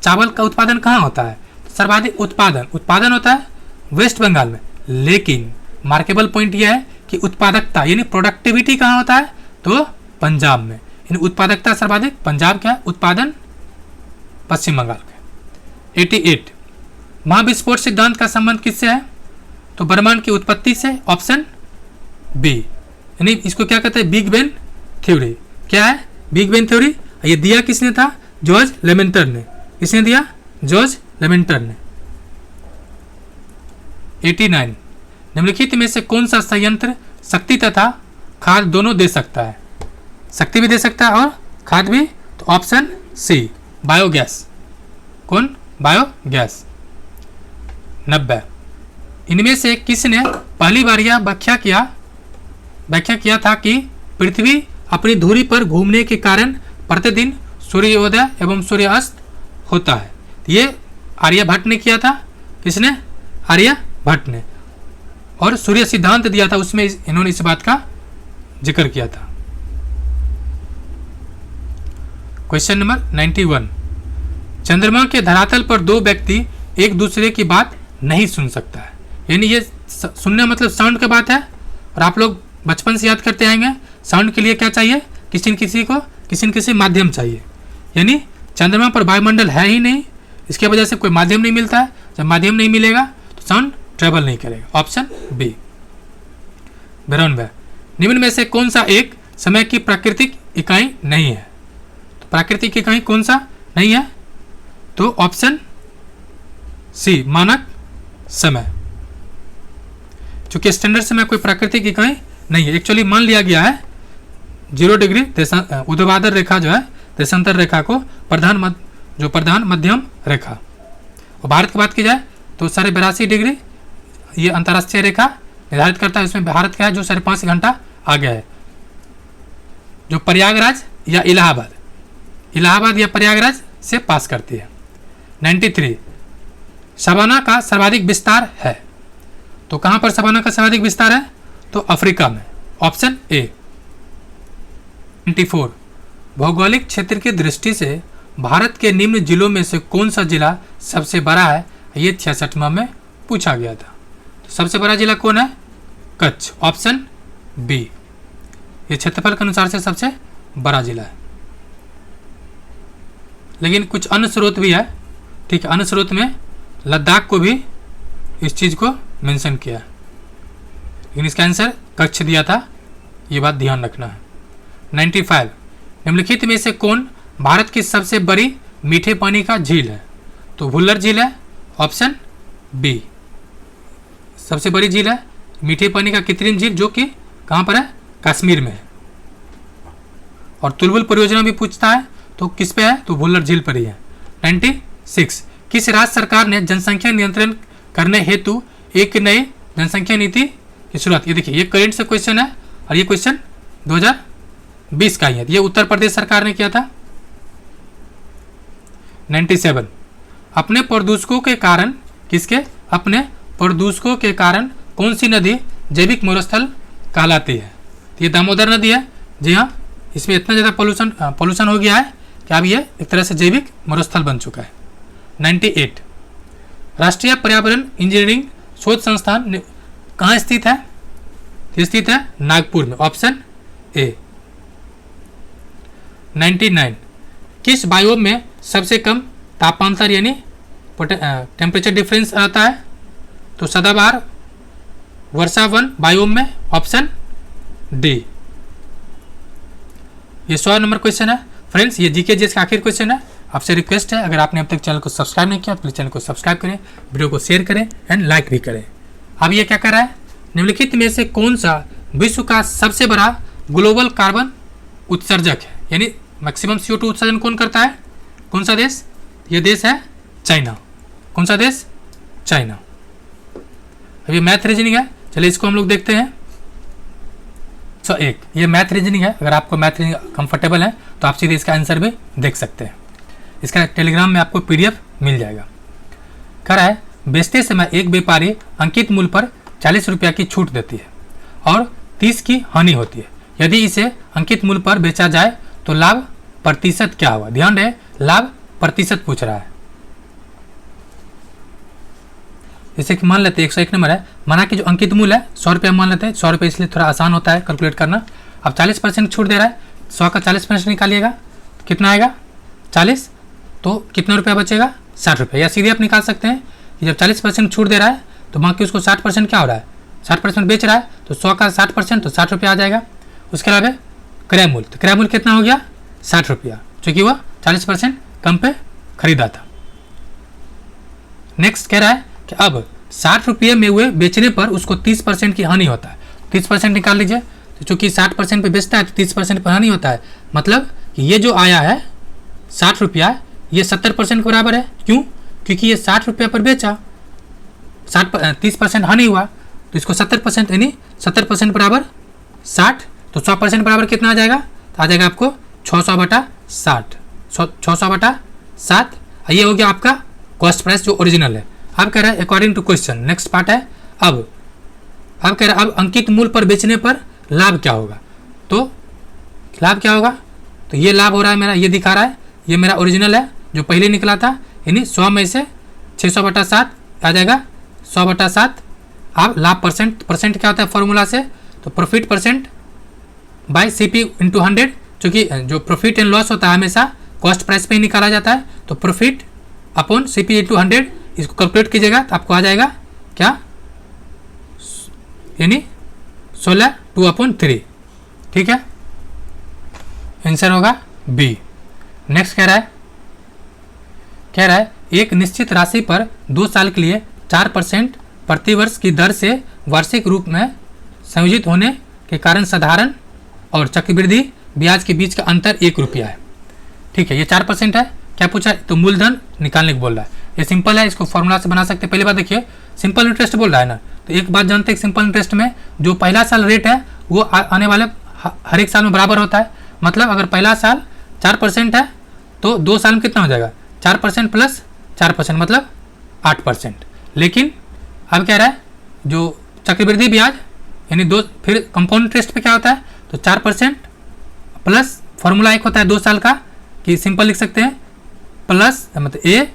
चावल का उत्पादन कहाँ होता है? सर्वाधिक उत्पादन होता है वेस्ट बंगाल में, लेकिन मार्केबल पॉइंट यह है कि उत्पादकता यानी प्रोडक्टिविटी कहाँ होता है? तो पंजाब में। यानी उत्पादकता सर्वाधिक पंजाब का, उत्पादन पश्चिम बंगाल का। 88 महाविस्फोट सिद्धांत का संबंध किससे है? तो ब्रह्मांड की उत्पत्ति से, ऑप्शन बी। यानी इसको क्या कहते हैं? Big bang theory. क्या है बिग बैंग थ्योरी? ये दिया किसने था? जॉर्ज लेमेंटर ने। किसने दिया? जॉर्ज लेमेंटर ने। 89 निम्नलिखित में से कौन सा संयंत्र शक्ति तथा खाद दोनों दे सकता है? शक्ति भी दे सकता है और खाद भी। तो ऑप्शन सी बायोगैस। कौन? बायोगैस। 90 इनमें से किसने पहली बार यह व्याख्या किया था कि पृथ्वी अपनी धुरी पर घूमने के कारण प्रतिदिन सूर्योदय एवं सूर्यास्त होता है? ये आर्यभट्ट ने किया था। किसने? आर्यभट्ट ने। और सूर्य सिद्धांत दिया था, उसमें इन्होंने इस बात का जिक्र किया था। क्वेश्चन नंबर 91 चंद्रमा के धरातल पर दो व्यक्ति एक दूसरे की बात नहीं सुन सकता है। यानी ये सुनना मतलब साउंड की बात है, और आप लोग बचपन से याद करते आएंगे साउंड के लिए क्या चाहिए? किसी न किसी माध्यम चाहिए। यानी चंद्रमा पर वायुमंडल है ही नहीं, इसके वजह से कोई माध्यम नहीं मिलता है। जब माध्यम नहीं मिलेगा तो साउंड ट्रेवल नहीं करेगा। Option B. 92 निम्न में से कौन सा एक समय की प्राकृतिक इकाई नहीं है? तो प्राकृतिक इकाई कौन सा नहीं है? तो ऑप्शन सी मानक समय। चूंकि स्टैंडर्ड समय कोई प्राकृतिक इकाई नहीं है। एक्चुअली मान लिया गया है 0 डिग्री ऊर्ध्वाधर रेखा जो है देशांतर रेखा को प्रधान मध्यम रेखा। और भारत की बात की जाए तो 82.5 डिग्री ये अंतर्राष्ट्रीय रेखा निर्धारित करता है। इसमें भारत क्या है जो 5.5 घंटा आगे है। जो प्रयागराज या इलाहाबाद या प्रयागराज से पास करती है। 93 सवाना का सर्वाधिक विस्तार है। तो कहां पर सवाना का सर्वाधिक विस्तार है? तो अफ्रीका में। Option A. 94 भौगोलिक क्षेत्र की दृष्टि से भारत के निम्न जिलों में से कौन सा जिला सबसे बड़ा है? ये 66वां में पूछा गया था। तो सबसे बड़ा जिला कौन है? कच्छ। Option B. ये क्षेत्रफल के अनुसार से सबसे बड़ा जिला है। लेकिन कुछ अन्य स्रोत भी है, ठीक है। अन्य स्रोत में लद्दाख को भी इस चीज को मेंशन किया है, लेकिन इसका आंसर कच्छ दिया था, ये बात ध्यान रखना है। 95 निम्नलिखित में से कौन भारत की सबसे बड़ी मीठे पानी का झील है? तो भुल्लर झील है। Option B. सबसे बड़ी झील है मीठे पानी का कृत्रिम झील, जो कि कहाँ पर है? कश्मीर में है। और तुलबुल परियोजना भी पूछता है, तो किस पे है? तो भुल्लर झील पर ही है। 96 किस राज्य सरकार ने जनसंख्या नियंत्रण करने हेतु एक नई जनसंख्या नीति की शुरुआत? ये देखिए, ये करेंट से क्वेश्चन है और ये क्वेश्चन 2020 का ही है। ये उत्तर प्रदेश सरकार ने किया था। 97 अपने प्रदूषकों के कारण के कारण कौन सी नदी जैविक मरुस्थल कहलाती है? तो ये दामोदर नदी है। जी हाँ, इसमें इतना ज़्यादा पॉल्यूशन हो गया है कि अब ये एक तरह से जैविक मरुस्थल बन चुका है। 98 राष्ट्रीय पर्यावरण इंजीनियरिंग शोध संस्थान कहाँ स्थित है? स्थित है नागपुर में। Option A. 99 किस बायोम में सबसे कम तापांतर यानी टेम्परेचर डिफरेंस आता है, तो सदाबहार वर्षा वन बायोम में ऑप्शन डी। ये 100 नंबर क्वेश्चन है फ्रेंड्स। ये जीके जीएस का आखिर क्वेश्चन है। आपसे रिक्वेस्ट है, अगर आपने अब तक चैनल को सब्सक्राइब नहीं किया तो प्लीज चैनल को सब्सक्राइब करें, वीडियो को शेयर करें एंड लाइक भी करें। अब ये क्या कर रहा है, निम्नलिखित में से कौन सा विश्व का सबसे बड़ा ग्लोबल कार्बन उत्सर्जक है, यानी मैक्सिमम CO2 उत्सर्जन कौन करता है, कौन सा देश? ये देश है चाइना। कौन सा देश? चाइना। अब ये मैथ रीजनिंग है, चलिए इसको हम लोग देखते हैं। 101 ये मैथ रीजनिंग है। अगर आपको मैथ रीजनिंग कंफर्टेबल है तो आप सीधे इसका आंसर भी देख सकते हैं। इसका टेलीग्राम में आपको PDF मिल जाएगा। कह रहा है, बेचते समय एक व्यापारी अंकित मूल्य पर 40 रुपया की छूट देती है और 30 की हानि होती है। यदि इसे अंकित मूल्य पर बेचा जाए तो लाभ प्रतिशत क्या होगा? ध्यान रहे, लाभ प्रतिशत पूछ रहा है। जैसे कि मान लेते हैं 101 नंबर है, माना कि जो अंकित मूल्य है 100 रुपया मान लेते हैं। 100 रुपये इसलिए थोड़ा आसान होता है कैलकुलेट करना। अब 40% छूट दे रहा है, 100 का 40% निकालिएगा तो कितना आएगा? 40। तो कितना रुपया बचेगा? 60 रुपये। या सीधे आप निकाल सकते हैं कि जब 40% छूट दे रहा है तो बाकी उसको 60% क्या हो रहा है? 60% बेच रहा है, तो 100 का 60% तो 60 रुपया आ जाएगा। उसके अलावा क्रय मूल्य, तो क्रय मूल्य कितना हो गया? 60 रुपया, चूँकि वह 40% कम पे खरीदा था। नेक्स्ट कह रहा है कि अब 60 रुपये में हुए बेचने पर उसको 30% की हानि होता है। 30% निकाल लीजिए, तो चूँकि 60% पे बेचता है तो 30% पर हानि होता है। मतलब कि ये जो आया है 60 रुपया, ये 70% के बराबर है। क्यों? क्योंकि ये 60 रुपये पर बेचा, 30% हानि हुआ, तो इसको 70% यानी 70% बराबर 60, तो 100% बराबर कितना आ जाएगा? तो आ जाएगा आपको 600/60। 600/7। ये हो गया आपका कॉस्ट प्राइस जो ओरिजिनल है। अब कह रहा है according to question, next part है। अब कह रहा है अब अंकित मूल्य पर बेचने पर लाभ क्या होगा? तो लाभ क्या होगा? तो ये लाभ हो रहा है मेरा, ये दिखा रहा है, ये मेरा ओरिजिनल है जो पहले निकला था, यानी 100 में से 600/7 आ जाएगा 100/7। अब लाभ परसेंट क्या होता है फॉर्मूला से? तो प्रॉफिट परसेंट बाय CP × 100, चूँकि जो प्रॉफिट एंड लॉस होता है हमेशा कॉस्ट प्राइस पे ही निकाला जाता है। तो प्रॉफिट अपॉन CP × 100, इसको कैलकुलेट कीजिएगा तो आपको आ जाएगा क्या? यानी 16 2/3। ठीक है, आंसर होगा बी। नेक्स्ट कह रहा है एक निश्चित राशि पर 2 साल के लिए 4% प्रतिवर्ष की दर से वार्षिक रूप में संयोजित होने के कारण साधारण और चक्रवृद्धि ब्याज के बीच का अंतर 1 रुपया है। ठीक है, ये 4% है। क्या पूछा है? तो मूलधन निकालने को बोल रहा है। ये सिंपल है, इसको फॉर्मूला से बना सकते हैं। पहली बात देखिए, सिंपल इंटरेस्ट बोल रहा है ना, तो एक बात जानते हैं, सिंपल इंटरेस्ट में जो पहला साल रेट है वो आने वाले हर एक साल में बराबर होता है। मतलब अगर पहला साल 4% है तो 2 साल में कितना हो जाएगा? 4% प्लस 4% मतलब 8%। लेकिन अब कह रहा है जो चक्रवृद्धि ब्याज यानी फिर कंपाउंड इंटरेस्ट पे क्या होता है? तो 4% प्लस फॉर्मूला एक होता है 2 साल का, कि सिंपल लिख सकते हैं प्लस मतलब A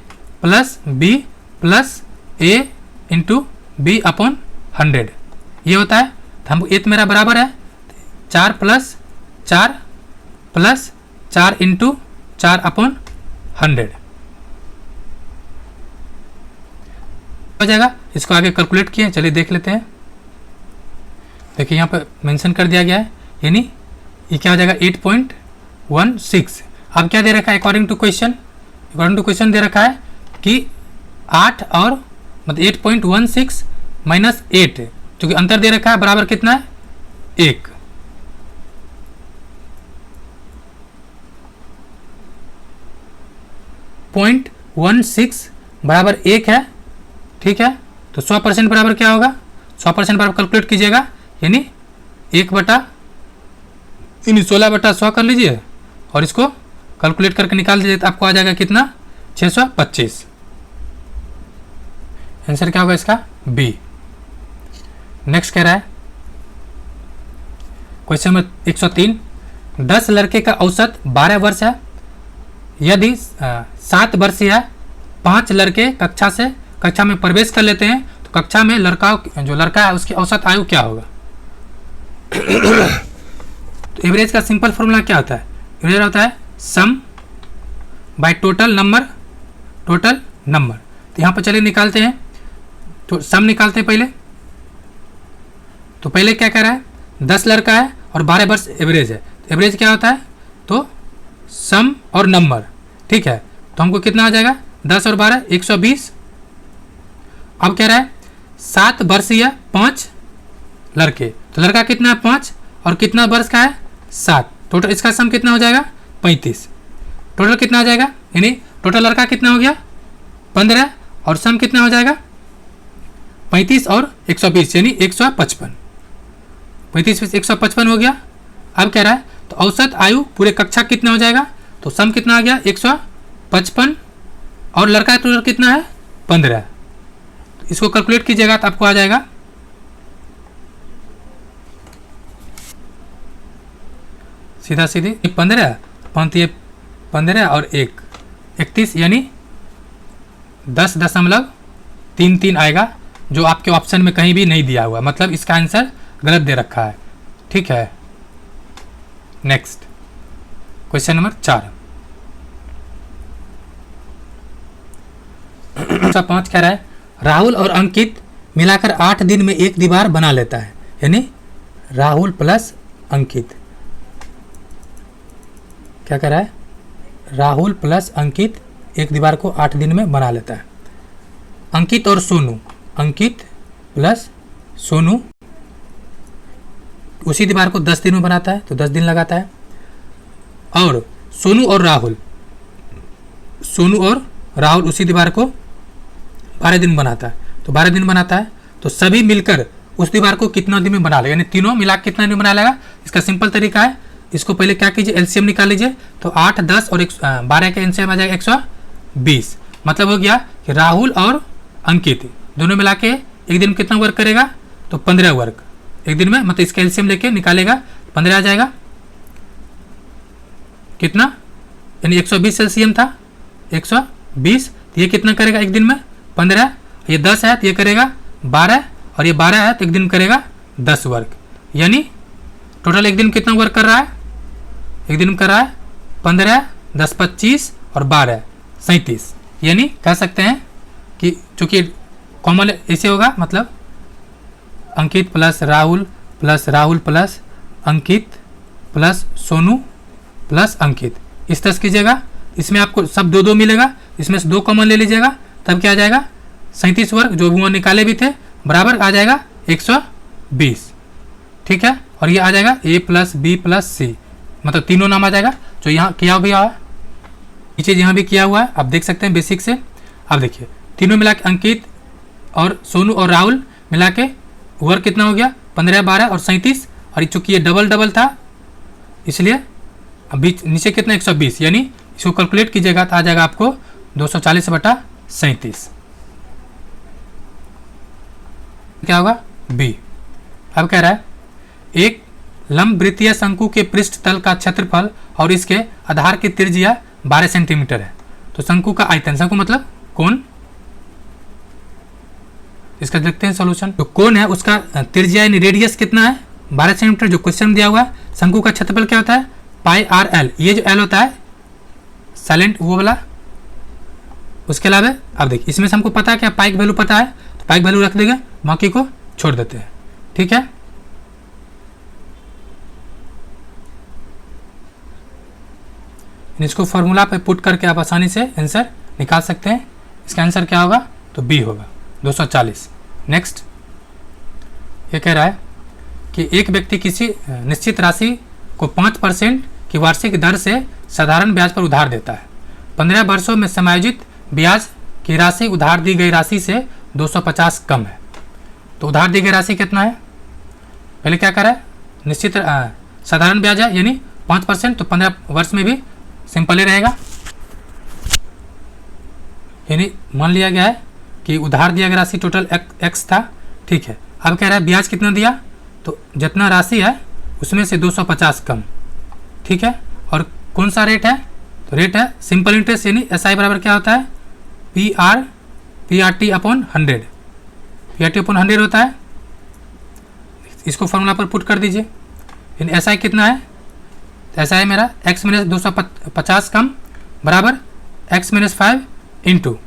plus B plus A × B/100 ये होता है। तो हम ये तो मेरा बराबर है 4 + 4 + 4 × 4/100 हो जाएगा। इसको आगे कैलकुलेट किए, चलिए देख लेते हैं। देखिए यहाँ पर मेंशन कर दिया गया है, यानी ये क्या हो जाएगा? 8.16। अब क्या दे रखा है अकॉर्डिंग टू क्वेश्चन दे रखा है कि 8 और मतलब 8.16 - 8, क्योंकि अंतर दे रखा है बराबर कितना है? 1। .16 बराबर 1 है। ठीक है, तो 100% बराबर क्या होगा? 100% बराबर कैलकुलेट कीजिएगा, यानी 16/100 कर लीजिए और इसको कैलकुलेट करके निकाल दीजिए तो आपको आ जाएगा कितना? 625। आंसर क्या होगा इसका? बी। नेक्स्ट कह रहा है क्वेश्चन नंबर 103, 10 लड़के का औसत 12 वर्ष है। यदि 7 वर्षीय 5 लड़के कक्षा में प्रवेश कर लेते हैं तो कक्षा में जो लड़का है उसकी औसत आयु क्या होगा? तो एवरेज का सिंपल फॉर्मूला क्या होता है? एवरेज होता है सम बाय टोटल नंबर। तो तो यहाँ पर चलिए निकालते हैं, तो सम निकालते हैं पहले। तो पहले क्या कह रहा है, 10 लड़का है और 12 वर्ष एवरेज है। तो एवरेज क्या होता है, तो सम और नंबर, ठीक है। तो हमको कितना आ जाएगा, 10 और 12 120। अब कह रहा है 7 वर्षीय 5 लड़के, तो लड़का कितना है 5 और कितना वर्ष का है 7, टोटल इसका सम कितना हो जाएगा 35। टोटल कितना आ जाएगा, यानी टोटल लड़का कितना हो गया 15 और सम कितना हो जाएगा 35 और 120 यानी 155। 35 में 155 हो गया। अब कह रहा है तो औसत आयु पूरे कक्षा कितना हो जाएगा, तो सम कितना आ गया 155 और लड़का टोटल कितना है 15। तो इसको कैलकुलेट कीजिएगा तो आपको आ जाएगा सीधा सीधी 15 15 और 31 यानी 10.33 आएगा, जो आपके ऑप्शन में कहीं भी नहीं दिया हुआ, मतलब इसका आंसर गलत दे रखा है, ठीक है। नेक्स्ट क्वेश्चन नंबर 4 5 कह रहा है राहुल और अंकित मिलाकर 8 दिन में एक दीवार बना लेता है, यानी राहुल प्लस अंकित, क्या कह रहा है, राहुल प्लस अंकित एक दीवार को 8 दिन में बना लेता है। अंकित और सोनू, अंकित प्लस सोनू उसी दीवार को 10 दिन में बनाता है, तो 10 दिन लगाता है। और सोनू और राहुल उसी दीवार को 12 दिन बनाता है, तो 12 दिन बनाता है। तो सभी मिलकर उस दीवार को कितना दिन में बना लेगा, यानी तीनों मिला कितना दिन में बना लेगा। इसका सिंपल तरीका है, इसको पहले क्या कीजिए एलसीएम निकाल लीजिए, तो 8 10 और 12 का एलसीएम आ जाएगा 120। मतलब हो गया कि राहुल और अंकित दोनों मिला के एक दिन में कितना वर्क करेगा, तो 15 वर्क एक दिन में, मतलब इसका एलसीएम लेके निकालेगा 15 आ जाएगा कितना, यानी 120 एलसीएम था 120, तो ये कितना करेगा एक दिन में 15, ये 10 है तो ये करेगा 12 और ये 12 है तो एक दिन में करेगा 10 वर्क, यानी टोटल एक दिन में कितना वर्क कर रहा है, एक दिन में कर रहा है 15 10 25 और 12 37, यानी कह सकते हैं कि चूंकि कॉमन ऐसे होगा, मतलब अंकित प्लस राहुल प्लस अंकित प्लस सोनू प्लस अंकित, इस तरह से कीजिएगा। इसमें आपको सब 2 2 मिलेगा, इसमें से 2 कॉमन ले लीजिएगा, तब क्या आ जाएगा 37 वर्ग, जो भी वहाँ निकाले भी थे बराबर आ जाएगा 120, ठीक है। और ये आ जाएगा A plus B plus C, मतलब तीनों नाम आ जाएगा जो यहाँ किया हुआ है, ये चीज़ यहाँ भी किया हुआ है, आप देख सकते हैं बेसिक से। अब देखिए तीनों मिला के अंकित और सोनू और राहुल मिला के वर्क कितना हो गया 15 12 और 37, और चूंकि ये डबल डबल था इसलिए बीच नीचे कितना 120, यानी इसको कैलकुलेट कीजिएगा तो आ जाएगा आपको 240/37, क्या होगा B। अब कह रहा है एक लंब वृत्तीय शंकु के पृष्ठ तल का क्षेत्रफल और इसके आधार की त्रिज्या 12 सेंटीमीटर है। तो शंकु का आयतन, शंकु मतलब कोण, इसका देखते हैं सॉल्यूशन। तो कोण है उसका त्रिज्या यानी रेडियस कितना है 12 सेंटीमीटर, जो क्वेश्चन दिया हुआ है। शंकु का क्षेत्रफल क्या होता है पाई आर एल, ये जो एल होता है साइलेंट वो वाला। उसके अलावा अब देखिए इसमें से हमको पता है क्या, पाई की वैल्यू पता है, तो पाई की वैल्यू रख देंगे, बाकी को छोड़ देते हैं, ठीक है। इसको फॉर्मूला पे पुट करके आप आसानी से आंसर निकाल सकते हैं। इसका आंसर क्या होगा, तो बी होगा 240। नेक्स्ट ये कह रहा है कि एक व्यक्ति किसी निश्चित राशि को 5% की वार्षिक दर से साधारण ब्याज पर उधार देता है। 15 वर्षों में समायोजित ब्याज की राशि उधार दी गई राशि से 250 कम है। तो उधार दी गई राशि कितना है, पहले क्या कर रहा है, निश्चित साधारण ब्याज है यानी 5%, तो 15 वर्ष में भी सिंपल ही रहेगा, यानी मान लिया गया है कि उधार दिया गया राशि टोटल एक्स था, ठीक है। अब कह रहा है ब्याज कितना दिया, तो जितना राशि है उसमें से 250 कम, ठीक है। और कौन सा रेट है, तो रेट है सिंपल इंटरेस्ट, यानी एसआई बराबर क्या होता है पीआरटी अपॉन 100, पीआरटी अपॉन 100 होता है। इसको फॉर्मूला पर पुट कर दीजिए, यानी एसआई कितना है, ऐसा है मेरा x माइनस 250 कम बराबर x minus 5 into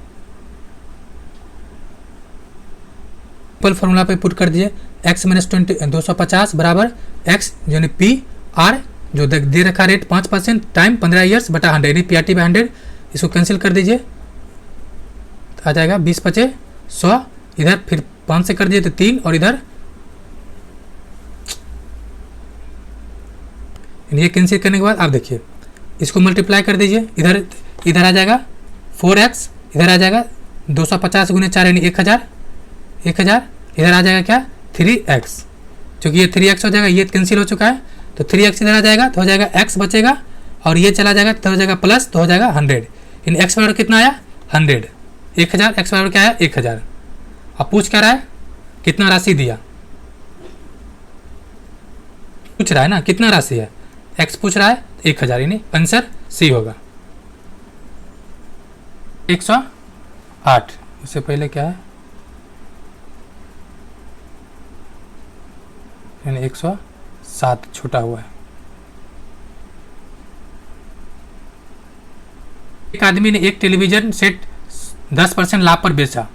simple formula पे पुट कर दीजिए, x माइनस 250 बराबर x यानी पी आर जो दे रखा रेट 5% टाइम 15 ईयर्स बटा 100 यानी PRT बाई 100। इसको कैंसिल कर दीजिए तो आ जाएगा 20 बचे 100, इधर फिर 5 से कर दीजिए तो 3 और इधर ये कैंसिल करने के बाद आप देखिए इसको मल्टीप्लाई कर दीजिए, इधर आ जाएगा 4x, इधर आ जाएगा 250 गुने 4 यानी 1000, इधर आ जाएगा क्या 3x, क्योंकि ये 3x हो जाएगा, ये कैंसिल हो चुका है तो 3x इधर आ जाएगा तो हो जाएगा x बचेगा और ये चला जाएगा तो हो जाएगा प्लस तो हो जाएगा 100। इन x बराबर कितना आया 100, 1000 x बराबर क्या आया 1000। अब पूछ क्या रहा है कितना राशि दिया, पूछ रहा है ना कितना राशि है, x पूछ रहा है 1000 यानी आंसर सी होगा 108। इससे पहले क्या है यानी 107 छोटा हुआ है। एक आदमी ने एक टेलीविजन सेट 10% लाभ पर बेचा,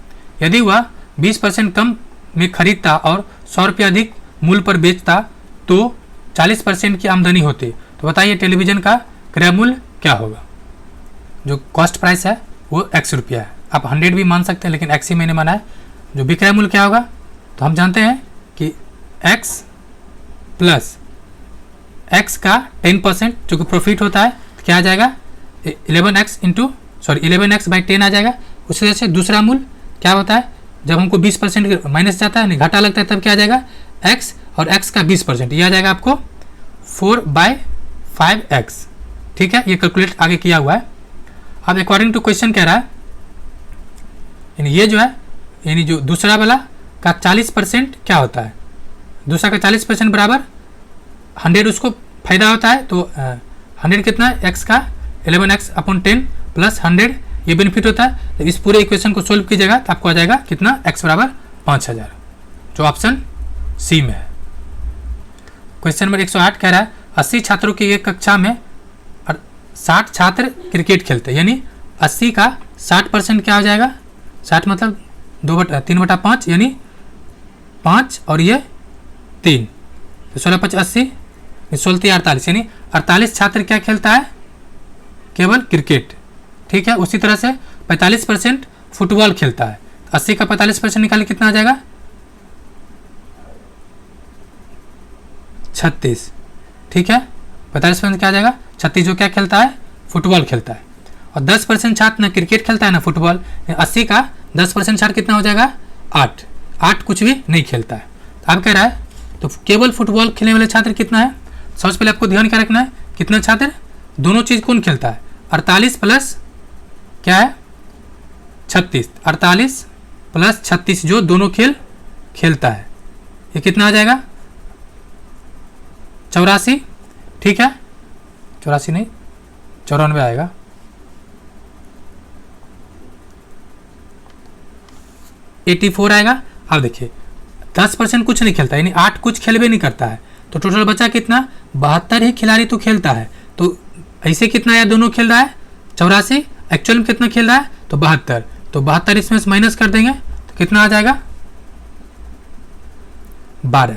यदि वह 20% कम में खरीदता और 100 रुपये अधिक मूल्य पर बेचता तो 40% की आमदनी होती। तो बताइए टेलीविजन का क्रय मूल्य क्या होगा। जो कॉस्ट प्राइस है वो x रुपया है, आप 100 भी मान सकते हैं लेकिन x ही मैंने माना है। जो विक्रय मूल्य क्या होगा तो हम जानते हैं कि x प्लस x का 10% जो कि प्रॉफिट होता है तो क्या आ जाएगा 11x बाई 10 आ जाएगा। उसी तरह से दूसरा मूल्य क्या होता है जब हमको 20% माइनस जाता है घाटा लगता है तब क्या आ जाएगा x और x का 20%, ये आ जाएगा आपको 4/5x। ठीक है, ये कैलकुलेट आगे किया हुआ है। अब अकॉर्डिंग टू क्वेश्चन कह रहा है यानी ये जो है यानी जो दूसरा वाला का 40% क्या होता है, दूसरा का 40% बराबर 100 उसको फायदा होता है तो 100 कितना है x का 11x/10 प्लस 100 ये बेनिफिट होता है। तो इस पूरे इक्वेशन को सोल्व कीजिएगा तो आपको आ जाएगा कितना x बराबर 5000, जो ऑप्शन सी में है। क्वेश्चन नंबर 108 कह रहा है 80 छात्रों की एक कक्षा में 60 छात्र क्रिकेट खेलते हैं, यानी 80 का 60% क्या हो जाएगा, 60 मतलब 3/5 यानी 5 और ये 3 तो 16×5 80, 16×3 48 यानी 48 छात्र क्या खेलता है केवल क्रिकेट। ठीक है, उसी तरह से 45% फुटबॉल खेलता है। 80 का 45% निकाले कितना आ जाएगा 36। ठीक है, 45% क्या आ जाएगा 36, जो क्या खेलता है फुटबॉल खेलता है। और 10% छात्र ना क्रिकेट खेलता है ना फुटबॉल, 80 का 10% छात्र कितना हो जाएगा 8 कुछ भी नहीं खेलता है। तो आप कह रहा है तो केवल फुटबॉल खेलने वाले छात्र कितना है, सबसे पहले आपको ध्यान क्या रखना है कितना छात्र दोनों चीज़ कौन खेलता है 48 प्लस क्या है 36, 48 प्लस 36 जो दोनों खेल खेलता है ये कितना आ जाएगा 84। ठीक है, 84 नहीं 94 आएगा। $84 आएगा। अब देखिए 10% कुछ नहीं खेलता यानी 8 कुछ खेल भी नहीं करता है तो टोटल बचा कितना 72 ही खिलाड़ी तो खेलता है। तो ऐसे कितना या दोनों खेल रहा है 84, एक्चुअल में कितना खेल रहा है तो 72, तो 72 इसमें से माइनस कर देंगे तो कितना आ जाएगा 12।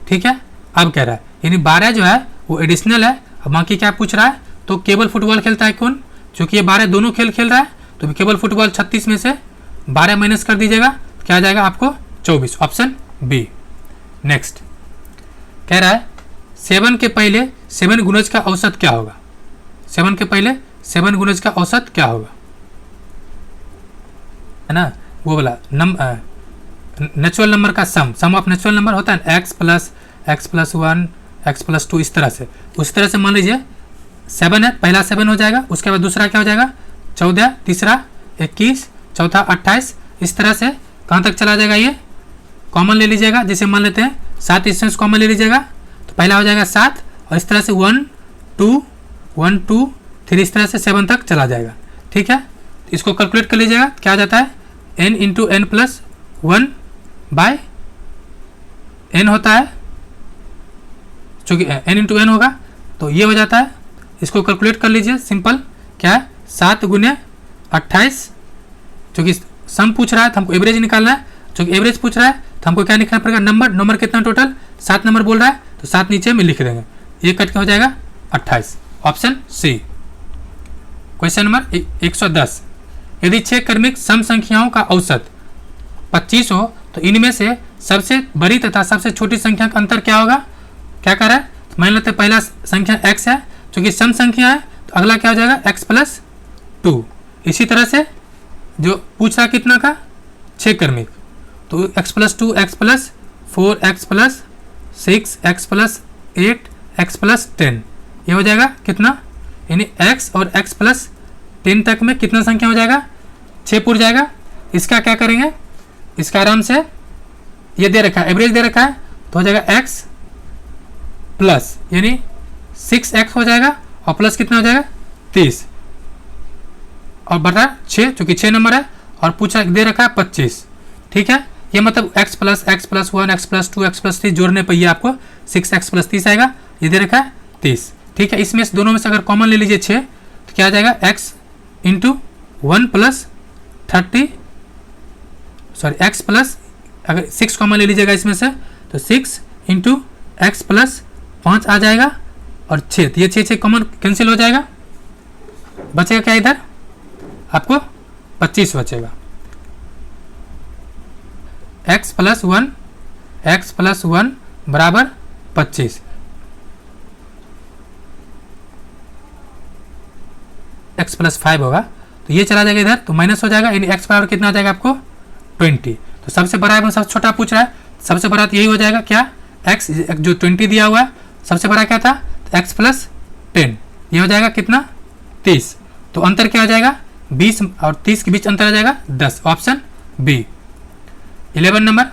ठीक है, अब कह रहा है यानी 12 जो है वो एडिशनल है। अब बाकी क्या पूछ रहा है तो केवल फुटबॉल खेलता है कौन, क्योंकि ये 12 दोनों खेल रहा है तो केवल फुटबॉल 36 में से 12 माइनस कर दीजिएगा तो क्या आ जाएगा आपको 24, ऑप्शन बी। नेक्स्ट कह रहा है 7 के पहले 7 गुणज का औसत क्या होगा, 7 के पहले 7 गुणज का औसत क्या होगा, है ना वो वाला नेचुरल नंबर का सम ऑफ नेचुरल नंबर होता है x + 1 x + 2 इस तरह से। उस तरह से मान लीजिए 7 है, पहला 7 हो जाएगा, उसके बाद दूसरा क्या हो जाएगा 14, तीसरा 21, चौथा 28, इस तरह से कहाँ तक चला जाएगा ये कॉमन ले लीजिएगा। जैसे मान लेते हैं 7 इंस्टेंस कॉमन ले लीजिएगा तो पहला हो जाएगा 7 और इस तरह से 1 2 3 इस तरह से 7 तक चला जाएगा। ठीक है, इसको कैलकुलेट कर लीजिएगा क्या आ जाता है n × n + 1/n होता है, चूँकि n × n होगा तो ये हो जाता है। इसको कैलकुलेट कर लीजिए सिंपल क्या है 7 × 28, चूँकि सम पूछ रहा है तो हमको एवरेज निकालना है चूंकि एवरेज पूछ रहा है तो हमको क्या लिखना पड़ेगा, नंबर कितना टोटल 7 नंबर बोल रहा है तो 7 नीचे में लिख देंगे, ये कट के हो जाएगा 28, ऑप्शन सी। क्वेश्चन नंबर 110, यदि 6 क्रमिक सम संख्याओं का औसत 25 हो तो इनमें से सबसे बड़ी तथा सबसे छोटी संख्या का अंतर क्या होगा। क्या कर रहा है, मान लेते हैं पहला संख्या x है, क्योंकि सम संख्या है तो अगला क्या हो जाएगा x + 2। इसी तरह से जो पूछ रहा कितना का 6 क्रमिक, तो x + 2 x + 4 x + 6 x + 8 x + 10, ये हो जाएगा कितना, यानी x और x + 10 तक में कितना संख्या हो जाएगा, 6 पूर जाएगा। इसका क्या करेंगे, इसका आराम से ये दे रखा है, एवरेज दे रखा है तो हो जाएगा x प्लस यानी 6x हो जाएगा और प्लस कितना हो जाएगा 30 और बटा 6, चूंकि 6 नंबर है और पूछा दे रखा है 25। ठीक है, ये मतलब x + 1 x + 2 x + 3 जोड़ने पर ये आपको 6x + 30 आएगा, ये दे रखा है 30। ठीक है, इसमें से दोनों में से अगर कॉमन ले लीजिए 6 तो क्या आ जाएगा x × 1 + 30 सॉरी x प्लस, अगर 6 कॉमन ले लीजिएगा इसमें से तो 6 × x + 5 आ जाएगा और 6, तो ये 6 कॉमन कैंसिल हो जाएगा, बचेगा क्या इधर आपको 25 बचेगा। x + 1 = 25, x + 5 होगा तो ये चला जाएगा इधर तो माइनस हो जाएगा, यानी x बराबर कितना आ जाएगा आपको 20। तो सबसे बड़ा है सबसे छोटा पूछ रहा है, सबसे बड़ा तो यही हो जाएगा क्या, x जो 20 दिया हुआ है, सबसे बड़ा क्या था तो x + 10, ये हो जाएगा कितना 30। तो अंतर क्या आ जाएगा 20 और 30 के बीच अंतर आ जाएगा 10, ऑप्शन बी। 11 नंबर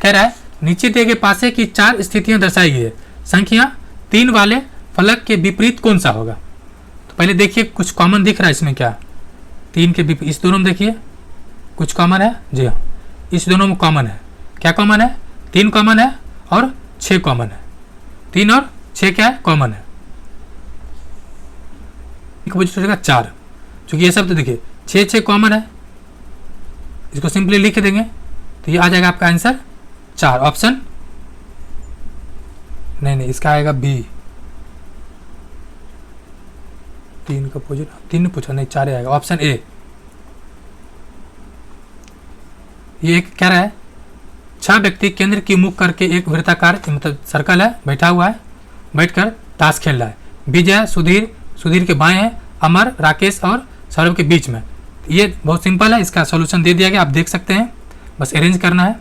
कह रहा है नीचे दिए गए पासे की 4 स्थितियां दर्शाई गई है, संख्या 3 वाले फलक के विपरीत कौन सा होगा। तो पहले देखिए कुछ कॉमन दिख रहा है इसमें, क्या 3 के विपरीत, इस दोनों में देखिए कुछ कॉमन है, जी हाँ इस दोनों में कॉमन है। क्या कॉमन है, 3 कॉमन है और 6 कॉमन है, 3 और 6 क्या है कॉमन है, 4, क्योंकि ये सब तो देखिए 6 कॉमन है, इसको सिंपली लिख देंगे तो ये आ जाएगा आपका आंसर 4, ऑप्शन नहीं इसका आएगा बी। 3 का अपोजिट 3 पूछा नहीं 4 आएगा, ऑप्शन ए। ये एक कह रहा है 6 व्यक्ति केंद्र की मुख करके एक वृत्ताकार मतलब सर्कल है बैठा हुआ है, बैठकर ताश खेल रहा है। विजय सुधीर के बाएं है, अमर राकेश और सौरभ के बीच में। ये बहुत सिंपल है, इसका सॉल्यूशन दे दिया गया, आप देख सकते हैं, बस अरेंज करना है।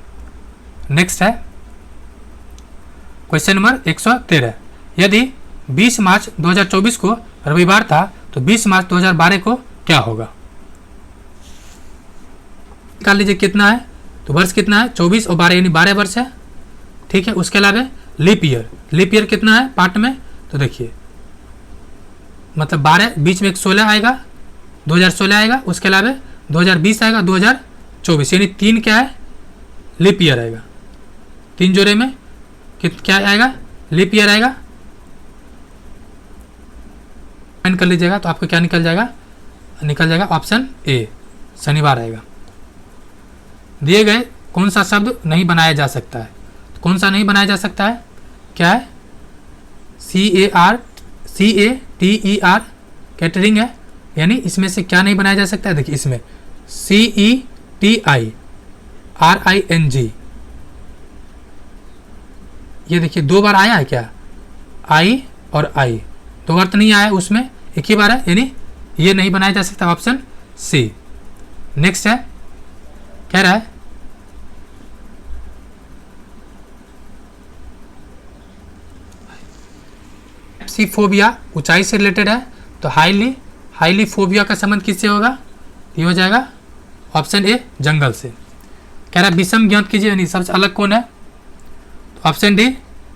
नेक्स्ट है क्वेश्चन नंबर 113, यदि 20 मार्च 2024 को रविवार था तो 20 मार्च 2012 को क्या होगा। निकाल लीजिए कितना है, तो वर्ष कितना है 24 और 12 यानी 12 वर्ष है। ठीक है, उसके अलावा लीप ईयर कितना है पार्ट में, तो देखिए मतलब 12 बीच में एक 16 आएगा 2016 आएगा, उसके अलावा 2020 आएगा 2024 यानी 3 क्या है लीप ईयर आएगा, 3 जोड़े में क्या आएगा लीप ईयर आएगा। कर लीजिएगा तो आपको क्या निकल जाएगा ऑप्शन ए शनिवार आएगा। दिए गए कौन सा शब्द नहीं बनाया जा सकता है, तो कौन सा नहीं बनाया जा सकता है, क्या है CATER कैटरिंग है, यानी इसमें से क्या नहीं बनाया जा सकता है, देखिए इसमें CETIRING, ये देखिए 2 बार आया है क्या, आई और आई 2 बार तो नहीं आया, उसमें एक ही बार है, यानी ये नहीं बनाया जा सकता, ऑप्शन सी। नेक्स्ट है कह रहा है सी फोबिया ऊंचाई से रिलेटेड है, तो हाईली फोबिया का संबंध किससे होगा, ये हो जाएगा ऑप्शन ए जंगल से। कह रहा है विषम ज्ञात कीजिए, यानी सबसे अलग कौन है, तो ऑप्शन डी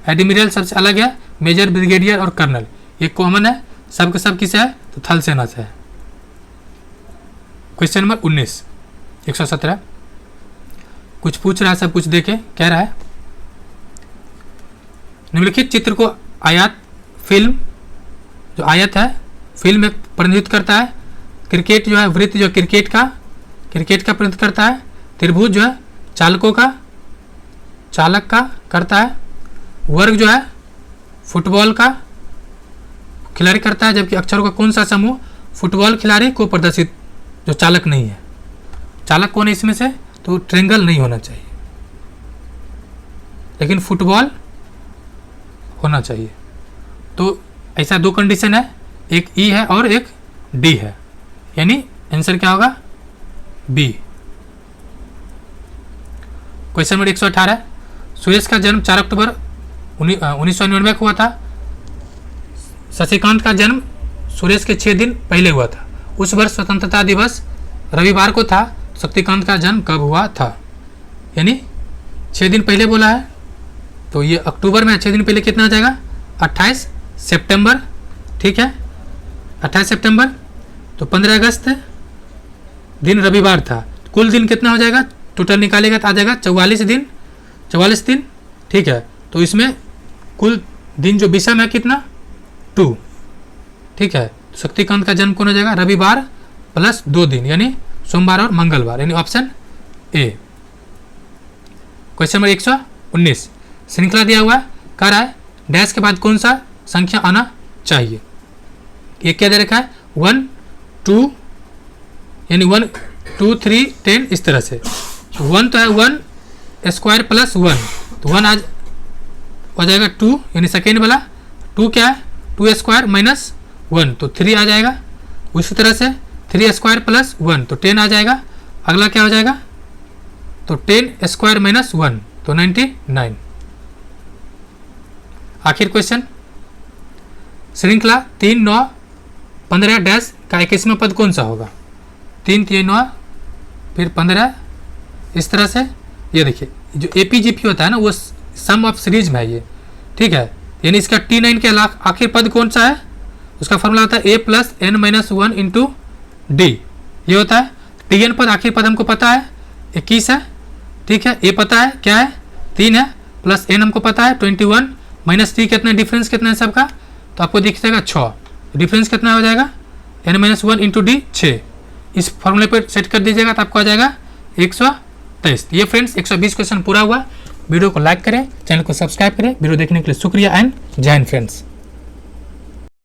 एडमिरल सबसे अलग है, मेजर ब्रिगेडियर और कर्नल ये कॉमन है, सबके सब किसे है तो थल सेना से है। क्वेश्चन नंबर 19 117 कुछ पूछ रहा है, सब कुछ देखे। कह रहा है निम्नलिखित चित्र को आयत फिल्म जो आयत है फिल्म में प्रतिनिधित्व करता है, क्रिकेट जो है वृत्त जो क्रिकेट का प्रतिनिधित्व करता है, त्रिभुज जो है चालक का करता है, वर्ग जो है फुटबॉल का खिलाड़ी करता है, जबकि अक्षरों का कौन सा समूह फुटबॉल खिलाड़ी को प्रदर्शित जो चालक नहीं है। चालक कौन है इसमें से, तो ट्रेंगल नहीं होना चाहिए, लेकिन फुटबॉल होना चाहिए। तो ऐसा दो कंडीशन है, एक ई है और एक डी है, यानी आंसर क्या होगा बी। क्वेश्चन नंबर 118, सुरेश का जन्म 4 अक्टूबर 1999 को हुआ था। शशिकांत का जन्म सुरेश के 6 दिन पहले हुआ था। उस वर्ष स्वतंत्रता दिवस रविवार को था। शक्तिकांत का जन्म कब हुआ था, यानी 6 दिन पहले बोला है, तो ये अक्टूबर में 6 दिन पहले कितना आ जाएगा 28 सितंबर। ठीक है, 28 सितंबर, तो 15 अगस्त दिन रविवार था। कुल दिन कितना हो जाएगा, टोटल निकालेगा तो आ जाएगा 44 दिन। ठीक है, तो इसमें कुल दिन जो विषम है कितना 2। ठीक है, शक्तिकांत का जन्म कौन हो जाएगा, रविवार प्लस 2 दिन, यानी सोमवार और मंगलवार, यानी ऑप्शन ए। क्वेश्चन नंबर 119, श्रृंखला दिया हुआ कह रहा है डैश के बाद कौन सा संख्या आना चाहिए। ये क्या दे रखा है 1 2, यानी 1 2 3 10, इस तरह से। 1 तो है 1 स्क्वायर प्लस 1, तो 1 आज हो जाएगा 2, यानी सेकेंड वाला। 2 क्या है 2 स्क्वायर माइनस 1, तो 3 आ जाएगा। उसी तरह से 3 स्क्वायर प्लस 1, तो 10 आ जाएगा। अगला क्या हो जाएगा, तो 10 स्क्वायर माइनस 1, तो 99। आखिर क्वेश्चन, श्रृंखला 3 9 15 डैश का 21वां पद कौन सा होगा। 3 3 9 फिर 15, इस तरह से। ये देखिए जो APGP होता है ना, वो सम ऑफ सीरीज में है ये। ठीक है, यानी इसका T9 के आखिर पद कौन सा है, उसका फॉर्मूला होता है A plus N minus 1 into D, ये होता है। Tn पद आखिर पद हमको पता है 21 है। ठीक है, A पता है क्या है 3 है, प्लस N हमको पता है 21, माइनस T कितना, डिफरेंस कितना है सबका, तो आपको दिख जाएगा 6। डिफरेंस कितना हो जाएगा N माइनस 1 इंटू डी 6। इस फॉर्मूले पर सेट कर दीजिएगा तो आपको आ जाएगा 123। ये फ्रेंड्स 120 क्वेश्चन पूरा हुआ। वीडियो को लाइक करें, चैनल को सब्सक्राइब करें। वीडियो देखने के लिए शुक्रिया एंड जय हिंद फ्रेंड्स।